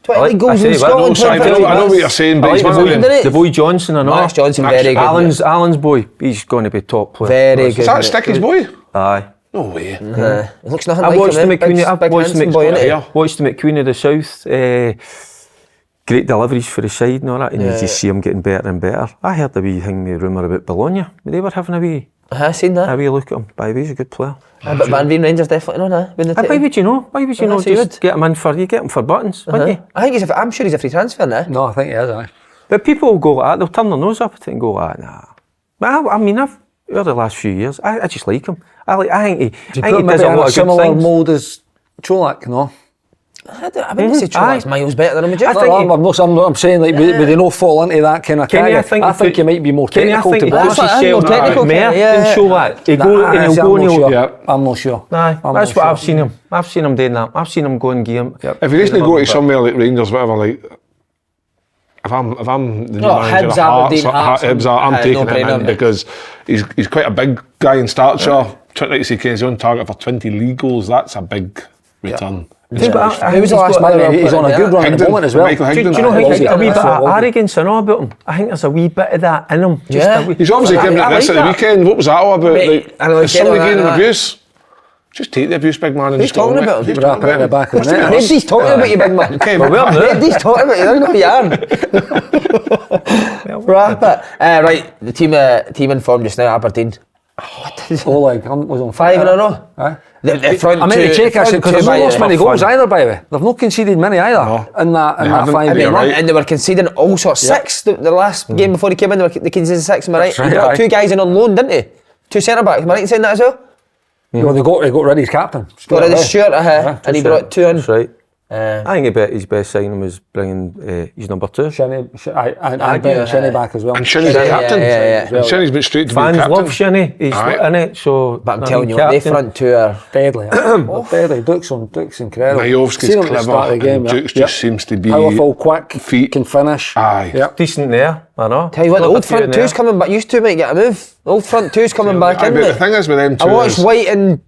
Speaker 1: 20 goals in Scotland.
Speaker 4: I know what you're saying, but
Speaker 2: the boy Johnson, I know.
Speaker 1: Max Johnson, very good.
Speaker 2: Alan's boy, he's going to be top player.
Speaker 1: Very good.
Speaker 4: Is that Sticky's boy?
Speaker 2: Aye.
Speaker 4: No way.
Speaker 1: He looks nothing
Speaker 2: I
Speaker 1: like
Speaker 2: watched
Speaker 1: him.
Speaker 2: him at Queen of the South. Great deliveries for the side and all that, and you just see him getting better and better. I heard a wee thing, rumour about Bologna. They were having a wee
Speaker 1: seen that.
Speaker 2: A wee look at him. By the way, he's a good player.
Speaker 1: But Van Veen Rangers definitely not.
Speaker 2: Why would you know? Why would you know? Just get him in for you. Get him for buttons, wouldn't you?
Speaker 1: I think I'm sure he's a free transfer now.
Speaker 3: No, I think he is. Aye.
Speaker 2: But people will go like that. They'll turn their nose up at it and go like, nah. But I mean, over the last few years, I just like him. I think he does a lot of good
Speaker 3: similar
Speaker 2: things.
Speaker 3: mould as Cholak, no?
Speaker 1: I wouldn't say Cholak's miles better than him.
Speaker 3: I'm saying like, would they not fall into that kind of category? I think he might be more technical to
Speaker 2: puts himself more than Cholak.
Speaker 3: I'm not sure.
Speaker 2: That's what I've seen him. I've seen him doing that. I've seen him going game.
Speaker 4: If he doesn't go to somewhere like Rangers, whatever, like if I'm the new manager of Hearts, I'm taking him in, because he's quite a big guy in stature. Like you say, his own target for 20 league goals. That's a big return.
Speaker 1: Who was the last Motherwell?
Speaker 3: He's on a good run at the moment as well.
Speaker 2: Do you know how a wee bit of arrogance I know about him? I think there's a wee bit of that in him.
Speaker 4: He's obviously giving it this at the weekend. What was that all about? Is somebody getting abuse? Just take the abuse, big man.
Speaker 1: Who's talking about him?
Speaker 3: Wrap it in the back of the net.
Speaker 1: Nobody's talking about you, big man.
Speaker 4: Okay,
Speaker 1: nobody's talking about you. There's no yarn. Wrap it. Right, the team informed just now, Aberdeen.
Speaker 3: Oleg was on
Speaker 1: 5 in a row.
Speaker 3: Aye.
Speaker 1: The front
Speaker 3: I mean, to check actually, because they've not lost many goals
Speaker 2: fun.
Speaker 3: either, by the way. They've not conceded many either in that
Speaker 4: haven't.
Speaker 3: 5
Speaker 4: I mean,
Speaker 3: game run.
Speaker 4: right.
Speaker 1: And they were conceding all sorts. 6 the last game before he came in, they conceded 6. Am I right?
Speaker 3: That's right,
Speaker 1: He brought
Speaker 3: aye.
Speaker 1: 2 guys in on loan, didn't he? 2 centre backs. Am I right in saying that as well?
Speaker 3: Well, they got rid of his captain.
Speaker 1: Got rid of Stuart, and he brought 2 in.
Speaker 2: That's right.
Speaker 1: Uh,
Speaker 2: I think his best signing was bringing his number 2.
Speaker 3: Shinnie, and bringing Shinnie back as well.
Speaker 4: And Shinnie's the captain.
Speaker 1: yeah.
Speaker 4: And Shinnie's been straight to be
Speaker 2: Fans
Speaker 4: captain.
Speaker 2: love Shinnie. He's
Speaker 4: Aye.
Speaker 2: in it, so.
Speaker 1: But I'm telling you, they front 2 are
Speaker 3: Deadly. Deadly. Duke's incredible.
Speaker 4: Majovski's
Speaker 3: Seen him at the start
Speaker 4: clever.
Speaker 3: of the game,
Speaker 4: And Dukes just seems to be
Speaker 3: powerful, quick,
Speaker 4: feet.
Speaker 3: can finish.
Speaker 4: Aye.
Speaker 3: Yep.
Speaker 2: Decent there, I know.
Speaker 1: Tell you what, the
Speaker 2: Got a
Speaker 1: old
Speaker 2: few
Speaker 1: front
Speaker 2: in there.
Speaker 1: 2's coming back. Used to might get a move. The old front 2's coming back
Speaker 4: Aye,
Speaker 1: in.
Speaker 4: but the
Speaker 1: mate.
Speaker 4: thing is with them two
Speaker 1: I watched
Speaker 4: is-
Speaker 1: White and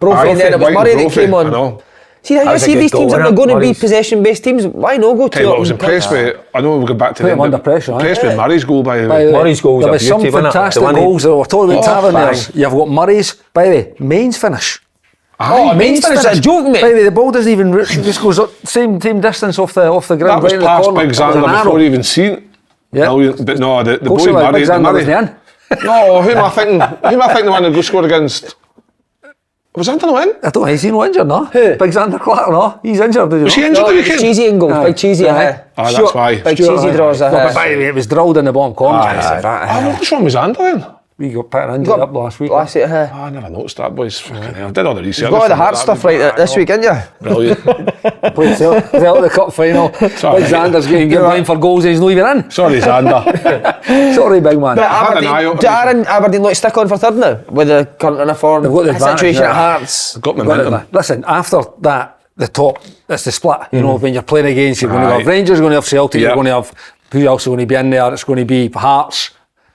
Speaker 1: Brophy, and then it was
Speaker 4: White and
Speaker 1: Murray that
Speaker 4: Brophy,
Speaker 1: came on.
Speaker 4: I know.
Speaker 1: See, now you
Speaker 2: was a
Speaker 1: see
Speaker 2: good
Speaker 1: these teams
Speaker 2: goal,
Speaker 1: are going to be
Speaker 2: Murray's.
Speaker 1: possession-based teams. Why not go
Speaker 4: Tell you
Speaker 1: to
Speaker 4: what, I was impressed with, I know we'll go back to
Speaker 3: Put
Speaker 4: them,
Speaker 3: him under
Speaker 4: but
Speaker 3: pressure,
Speaker 4: impressed
Speaker 3: aye.
Speaker 4: with Murray's goal, by the way.
Speaker 3: By the way,
Speaker 2: Murray's goals
Speaker 3: there
Speaker 2: are
Speaker 3: was some
Speaker 2: beauty, wasn't it?
Speaker 3: fantastic
Speaker 2: The one he-
Speaker 3: goals that we're talking about having there.
Speaker 2: bang.
Speaker 3: You've got Murray's, by the way, Main's finish.
Speaker 1: Oh, Main's finish is a joke, mate.
Speaker 3: By the way, the ball doesn't even, it just goes up, same distance off the ground.
Speaker 4: That was
Speaker 3: right in the
Speaker 4: past
Speaker 3: corner.
Speaker 4: Big
Speaker 3: It was an
Speaker 4: Xander
Speaker 3: arrow.
Speaker 4: before he even seen it.
Speaker 3: Yeah.
Speaker 4: Brilliant. But no, the
Speaker 3: Course
Speaker 4: boy
Speaker 3: it was,
Speaker 4: Murray.
Speaker 3: Big Xander
Speaker 4: Murray.
Speaker 3: was the end.
Speaker 4: No, who am I thinking? Who am I thinking the one that go scored against? Was Xander not in?
Speaker 3: I don't think he's injured, no?
Speaker 1: Who?
Speaker 3: Big Xander Clark, no? He's injured, did you
Speaker 4: Was he
Speaker 3: know?
Speaker 4: injured
Speaker 1: No,
Speaker 4: the
Speaker 1: it's
Speaker 4: weekend?
Speaker 1: cheesy in goals.
Speaker 3: Aye.
Speaker 1: Big cheesy,
Speaker 3: Aye.
Speaker 4: Ah, that's why.
Speaker 1: Big
Speaker 3: Stuart,
Speaker 1: cheesy
Speaker 3: aye.
Speaker 1: draws.
Speaker 3: No, but by the way, it was drilled in the bottom corner.
Speaker 4: What's wrong with Xander then?
Speaker 3: We got put an injury up last week.
Speaker 1: Last week,
Speaker 4: Oh, I never noticed that, boys. Fucking hell. I did all the research.
Speaker 1: You've got all the hard stuff right this week, didn't you?
Speaker 4: Brilliant.
Speaker 3: Played Celtic Cup final.
Speaker 4: Sorry.
Speaker 3: Big Xander's getting blamed for goals he's not even in.
Speaker 4: Sorry, Xander.
Speaker 3: Sorry, big man.
Speaker 1: But
Speaker 4: had an eye
Speaker 1: Aberdeen,
Speaker 4: opener.
Speaker 1: do Aberdeen look stick on for third now with the current run of form?
Speaker 3: They've got the advantage,
Speaker 1: situation
Speaker 3: yeah.
Speaker 1: at Hearts.
Speaker 4: Got
Speaker 3: Got
Speaker 4: momentum.
Speaker 3: it. Listen, after that, the top, it's the split. You know, when you're playing against, you're going to
Speaker 4: Aye.
Speaker 3: have Rangers, you're going to have Celtic,
Speaker 4: Yeah.
Speaker 3: you're going to have who else is going to be in there. It's going to be Hearts,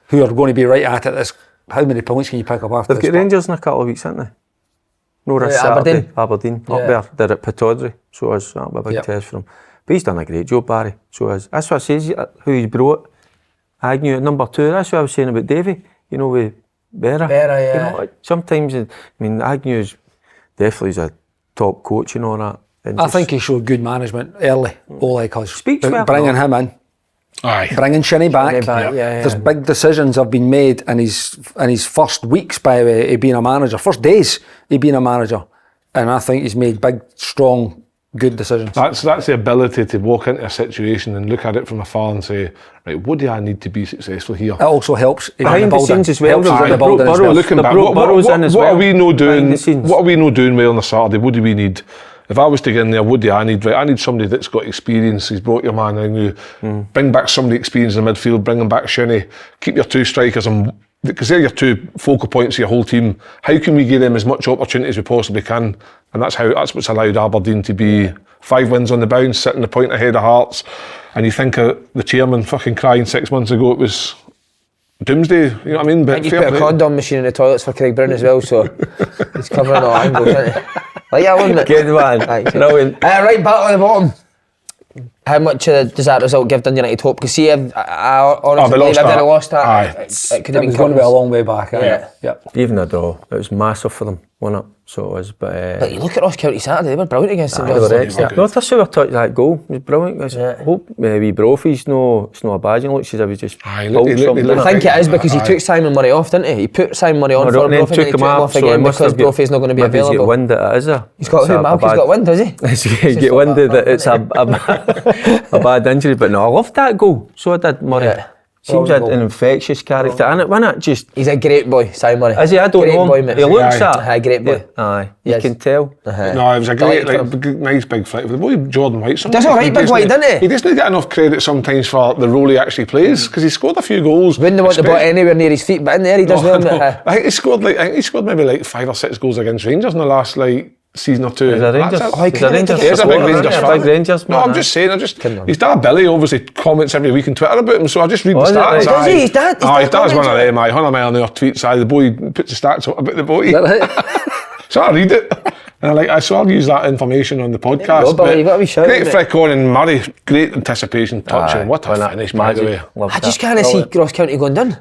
Speaker 3: who are going to be right at it. It's, how many points can you pick up after
Speaker 2: They've
Speaker 3: the
Speaker 2: got
Speaker 3: split?
Speaker 2: Rangers in a couple of weeks, haven't they? No, this
Speaker 1: Aberdeen.
Speaker 2: Saturday. Aberdeen.
Speaker 1: Yeah.
Speaker 2: Up there. They're at Pataudry. So that'll be a big
Speaker 3: Yep.
Speaker 2: test for him. But he's done a great job, Barry. So that's what I says, who he's brought. Agnew at number 2. That's what I was saying about Davy. You know, with Berra.
Speaker 1: Berra, yeah.
Speaker 2: You know, like, sometimes, I mean, Agnew's definitely is a top coach and all that. And
Speaker 3: I
Speaker 2: just
Speaker 3: think he showed good management early. Oleg has.
Speaker 2: Speaks for him.
Speaker 3: Bringing him in.
Speaker 4: Aye.
Speaker 3: Bringing Shinnie back.
Speaker 1: Shinnie back, yeah.
Speaker 3: There's big decisions have been made in his first weeks by the way, he being a manager, first days he being a manager, and I think he's made big, strong, good decisions.
Speaker 4: That's the ability to walk into a situation and look at it from afar and say, right, what do I need to be successful here?
Speaker 3: It also helps
Speaker 2: behind the scenes as well.
Speaker 3: Helps
Speaker 2: They've
Speaker 3: run
Speaker 2: got
Speaker 3: the building as
Speaker 2: Burrow
Speaker 3: well.
Speaker 4: Looking
Speaker 2: the
Speaker 4: back,
Speaker 2: Burrow's in as
Speaker 4: what
Speaker 2: well.
Speaker 4: are we no
Speaker 2: Behind
Speaker 4: doing?
Speaker 2: the scenes.
Speaker 4: What are we no doing well on a Saturday? What do we need? If I was to get in there, what do I need? Right, I need somebody that's got experience. He's brought your man in. You bring back somebody experienced in the midfield. Bring him back Shinnie. Keep your 2 strikers, and because they're your 2 focal points of your whole team. How can we give them as much opportunity as we possibly can? And that's what's allowed Aberdeen to be 5 wins on the bounce, sitting a point ahead of Hearts. And you think of the chairman fucking crying 6 months ago. It was doomsday. You know what I mean? But
Speaker 1: And you
Speaker 4: fair
Speaker 1: put a
Speaker 4: play.
Speaker 1: condom machine in the toilets for Craig Brown as well, so he's covering all angles, isn't he? Like that, wasn't it?
Speaker 2: Good man.
Speaker 1: Aye.
Speaker 2: Brilliant.
Speaker 1: Right back on the bottom. How much does that result give Dundee United hope? Because see, I honestly
Speaker 4: they
Speaker 1: believe
Speaker 4: lost
Speaker 1: if they'd
Speaker 4: that.
Speaker 1: have lost that,
Speaker 4: Aye.
Speaker 1: it could have
Speaker 3: It
Speaker 1: been
Speaker 3: was going to be a
Speaker 1: curtains.
Speaker 3: long way back.
Speaker 1: Yeah.
Speaker 3: Yep.
Speaker 2: Even a draw. It was massive for them, wasn't it? So it was,
Speaker 1: But you look at Ross County Saturday, they were brilliant against them.
Speaker 2: They were
Speaker 1: wasn't they?
Speaker 2: excellent. No, that's how I touched that goal. It was brilliant. I
Speaker 1: Yeah.
Speaker 2: hope wee Brophy's it's not a badge. It looks as if he's just
Speaker 4: Aye,
Speaker 2: pulled
Speaker 4: he looked-
Speaker 2: something.
Speaker 4: he looked
Speaker 1: I think it is because he
Speaker 4: Aye.
Speaker 1: took Simon Murray off, didn't he? He put Simon Murray on
Speaker 2: No,
Speaker 1: for
Speaker 2: and then
Speaker 1: Brophy and then he took him off
Speaker 2: so he
Speaker 1: again
Speaker 2: must
Speaker 1: because
Speaker 2: have got-
Speaker 1: Brophy's not going to be
Speaker 2: maybe he's got
Speaker 1: available.
Speaker 2: wind that it is a.
Speaker 1: He's got
Speaker 2: it's
Speaker 1: who?
Speaker 2: a
Speaker 1: Malky's
Speaker 2: bad-
Speaker 1: got wind, does he?
Speaker 2: He's get winded that it's a bad injury, but no, I loved that goal. So I did Murray.
Speaker 1: Yeah.
Speaker 2: Seems
Speaker 1: Brilliant
Speaker 2: an
Speaker 1: goal.
Speaker 2: infectious character, and it wasn't it just.
Speaker 1: He's a great boy, Simon Murray.
Speaker 2: Is he? I don't
Speaker 1: great
Speaker 2: know him.
Speaker 1: boy, mate.
Speaker 2: He looks
Speaker 4: Aye.
Speaker 2: that.
Speaker 1: Aye, great boy.
Speaker 2: Aye,
Speaker 1: Yes.
Speaker 2: you can tell.
Speaker 4: No, it was a great,
Speaker 1: Delighted
Speaker 4: like, nice big flight. The boy Jordan White.
Speaker 1: Does all right, big White, doesn't he?
Speaker 4: He doesn't get enough credit sometimes for the role he actually plays because he scored a few goals.
Speaker 1: Wouldn't want the ball anywhere near his feet, but in there he does well.
Speaker 4: No,
Speaker 1: mate.
Speaker 4: I think he scored maybe like 5 or 6 goals against Rangers in the last season or 2.
Speaker 2: He's a Rangers.
Speaker 4: That's it.
Speaker 2: He's a Rangers.
Speaker 4: He is a big
Speaker 2: supporter,
Speaker 4: Rangers
Speaker 2: isn't he?
Speaker 4: fan.
Speaker 2: A big Rangers
Speaker 4: No,
Speaker 2: man.
Speaker 4: I'm just saying.
Speaker 1: Come on.
Speaker 4: His dad Billy obviously comments every week on Twitter about him, so I just read the
Speaker 2: is it
Speaker 4: stats.
Speaker 2: right?
Speaker 1: Does
Speaker 4: aye.
Speaker 1: he? His dad
Speaker 4: His dad's one of
Speaker 1: comments
Speaker 4: them. 100 mile an hour tweets. Aye, the boy puts the stats up about the boy.
Speaker 3: Is that right?
Speaker 4: So I read it. And I'll use that information on the podcast.
Speaker 1: go, Billy, you've got to be shouting,
Speaker 4: great
Speaker 1: mate.
Speaker 4: flick on and Murray, great anticipation, touching. What a
Speaker 2: Wasn't it?
Speaker 4: finish, by the way.
Speaker 2: Magic. Loved
Speaker 1: I just
Speaker 2: that.
Speaker 1: can't see Ross County going down.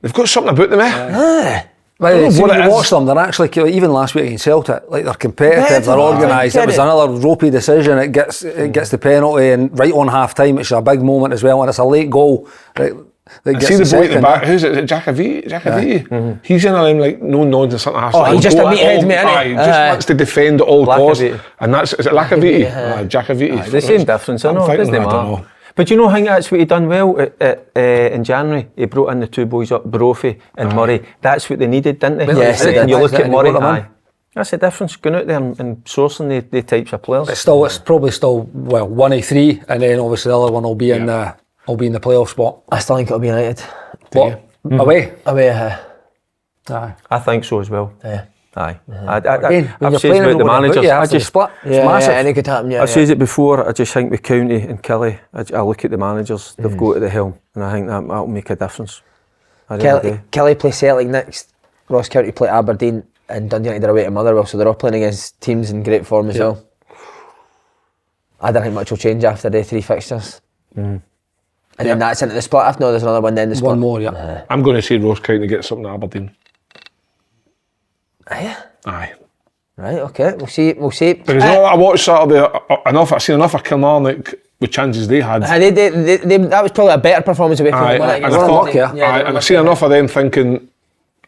Speaker 4: They've got something about them, eh?
Speaker 3: By the way, see,
Speaker 4: what
Speaker 3: when
Speaker 4: it
Speaker 3: you
Speaker 4: is.
Speaker 3: watch them, they're actually, even last week against Celtic, like they're competitive,
Speaker 1: Competitive,
Speaker 3: they're organised. It was
Speaker 1: competitive.
Speaker 3: another ropey decision. It gets the penalty, and right on half time, it's a big moment as well, and it's a late goal. Right, that
Speaker 4: I
Speaker 3: gets
Speaker 4: see the boy at the
Speaker 3: second,
Speaker 4: back. Who's it? Is it Giacaviti? He's in a line like no nonsense. Something has to
Speaker 1: he's just a meathead, mate, isn't he?
Speaker 4: He just wants to defend at all costs.
Speaker 2: Lacaviti.
Speaker 4: And is it Lacaviti? Giacaviti.
Speaker 2: The same difference, I know.
Speaker 4: I'm
Speaker 2: Doesn't
Speaker 4: thinking, I don't
Speaker 2: matter.
Speaker 4: know.
Speaker 2: But you know, I think that's what he done well in January. He brought in the two boys up, Brophy and Murray. That's what they needed, didn't they?
Speaker 1: Yes, they
Speaker 2: and
Speaker 1: did.
Speaker 2: you look at Murray,
Speaker 3: Aye.
Speaker 2: that's the difference, going out there and sourcing the types of players.
Speaker 3: It's probably still 1 of 3, and then obviously the other one will be in the playoff spot.
Speaker 1: I still think it'll be United.
Speaker 3: What? Away?
Speaker 1: Away,
Speaker 3: Aye.
Speaker 2: I think so as well.
Speaker 1: yeah.
Speaker 2: Aye.
Speaker 3: Again, when
Speaker 2: I've
Speaker 3: you're
Speaker 2: said
Speaker 3: playing
Speaker 2: about the managers.
Speaker 3: you
Speaker 2: I
Speaker 3: have to
Speaker 2: just
Speaker 3: split. It's
Speaker 1: Yeah,
Speaker 3: massive.
Speaker 1: any could happen, yeah.
Speaker 2: I've said it before. I just think with County and Kelly, I look at the managers. They've got to the helm, and I think that'll make a difference. I really do.
Speaker 1: Kelly play Celtic next. Ross County play Aberdeen, and Dundee United are away to Motherwell, so they're all playing against teams in great form as well. I don't think much will change after the 3 fixtures. And then that's into the split. If not, there's another one, then the split.
Speaker 3: One more, yeah.
Speaker 4: I'm going to see Ross County get something at Aberdeen. Aye.
Speaker 1: Right, okay, we'll see.
Speaker 4: Because you know, I watched Saturday I've seen enough of Kilmarnock with chances they had.
Speaker 1: They, that was probably a better performance away from
Speaker 4: Aye,
Speaker 1: them.
Speaker 4: and I thought,
Speaker 1: Yeah,
Speaker 4: and I've seen enough of them thinking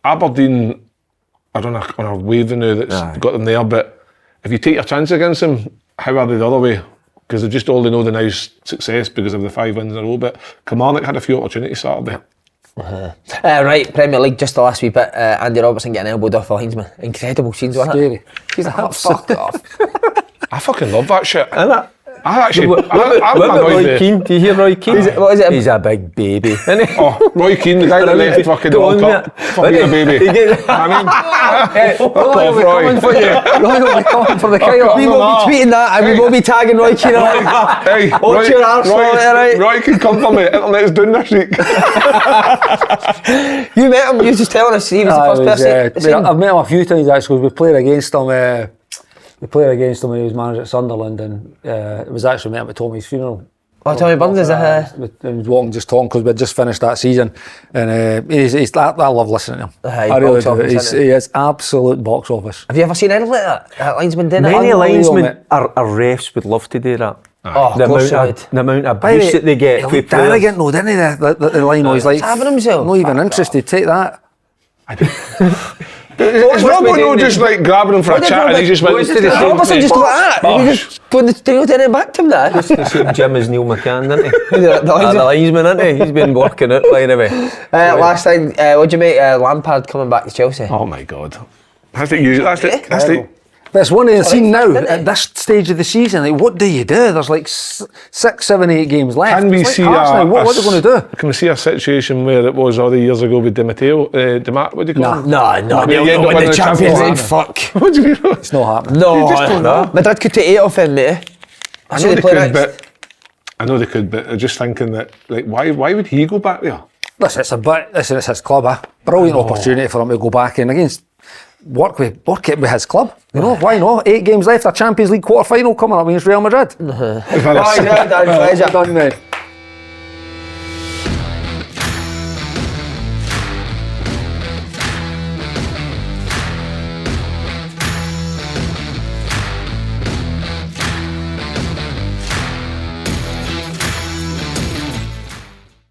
Speaker 4: Aberdeen are on a wave now that's got them there, but if you take your chance against them, how are they the other way? Because they just only know the now's success because of the 5 wins in a row, but Kilmarnock had a few opportunities Saturday.
Speaker 1: Right, Premier League, just the last wee bit. Andy Robertson getting elbowed off a linesman. Incredible scenes, wasn't it?
Speaker 3: Scary.
Speaker 1: He's like, oh, fuck off.
Speaker 4: I fucking love that shit.
Speaker 2: Isn't it?
Speaker 4: I actually,
Speaker 2: What about
Speaker 4: annoyed
Speaker 2: Roy
Speaker 4: with-
Speaker 2: Keane? Do you hear Roy Keane?
Speaker 1: What is it?
Speaker 2: He's a big baby, isn't he?
Speaker 4: Oh, Roy Keane, the guy that left fucking the World Cup. Fucking a baby. I mean, fuck off, Roy.
Speaker 3: Roy will be coming for the kyle.
Speaker 1: We will be tweeting that and we will be tagging Roy Keane.
Speaker 4: Hey,
Speaker 1: Watch your arse, right?
Speaker 4: Roy can come for me. Internet's doing this week.
Speaker 1: You met him, you were just telling us he was the first person.
Speaker 3: I've met him a few times actually. We played against him. We played against him when he was manager at Sunderland, and it was actually met him at Tommy's funeral.
Speaker 1: Oh, Tommy Burns is
Speaker 3: And he was walking, just talking because we had just finished that season, and I love listening to him. I really do. He is absolute box office.
Speaker 1: Have you ever seen anything like that? That linesman doing it?
Speaker 2: Many
Speaker 3: Unbelievable,
Speaker 2: linesmen are refs would love to do that.
Speaker 1: Oh,
Speaker 2: The
Speaker 1: of course
Speaker 2: amount
Speaker 1: you
Speaker 2: of, the amount of abuse that they get.
Speaker 3: He
Speaker 2: with
Speaker 3: looked
Speaker 2: players.
Speaker 3: arrogant though, didn't he? The line, he's like,
Speaker 1: having himself.
Speaker 3: not even interested. Take that.
Speaker 4: Is Robbo just like grabbing him for a chat and he just went to the
Speaker 1: Robertson just like that.
Speaker 4: Bosh.
Speaker 1: You just go in the studio and then back to him there.
Speaker 2: The same Jim as Neil McCann, didn't he?
Speaker 1: The linesman.
Speaker 2: The linesman, isn't he? He's been working out by anyway.
Speaker 1: Last thing, what do you make Lampard coming back to Chelsea?
Speaker 4: Oh my God. That's the
Speaker 3: But it's one of the scene now,
Speaker 1: didn't it?
Speaker 3: at this stage of the season, like, what do you do? There's like 6, 7, 8 games left.
Speaker 4: Can we
Speaker 3: It's like
Speaker 4: see
Speaker 3: Arsenal, what are they going to do?
Speaker 4: Can we see a situation where it was all the years ago with Di Matteo, what do you call him?
Speaker 1: No,
Speaker 4: Maybe
Speaker 1: they'll
Speaker 4: you end
Speaker 1: not
Speaker 4: up
Speaker 1: win the
Speaker 4: winning
Speaker 1: Champions League,
Speaker 4: Champions
Speaker 1: fuck.
Speaker 4: What do you mean?
Speaker 3: It's not happening.
Speaker 1: No,
Speaker 4: just don't know.
Speaker 1: Madrid could take 8 off him, mate.
Speaker 4: I know they could, but I'm just thinking that, like, why would he go back there?
Speaker 3: Listen, it's his club, brilliant opportunity for him to go back in against. Work it with his club. You know, why not? 8 games left, a Champions League quarter final coming up against Real Madrid.
Speaker 1: Pleasure.
Speaker 3: Done, mate.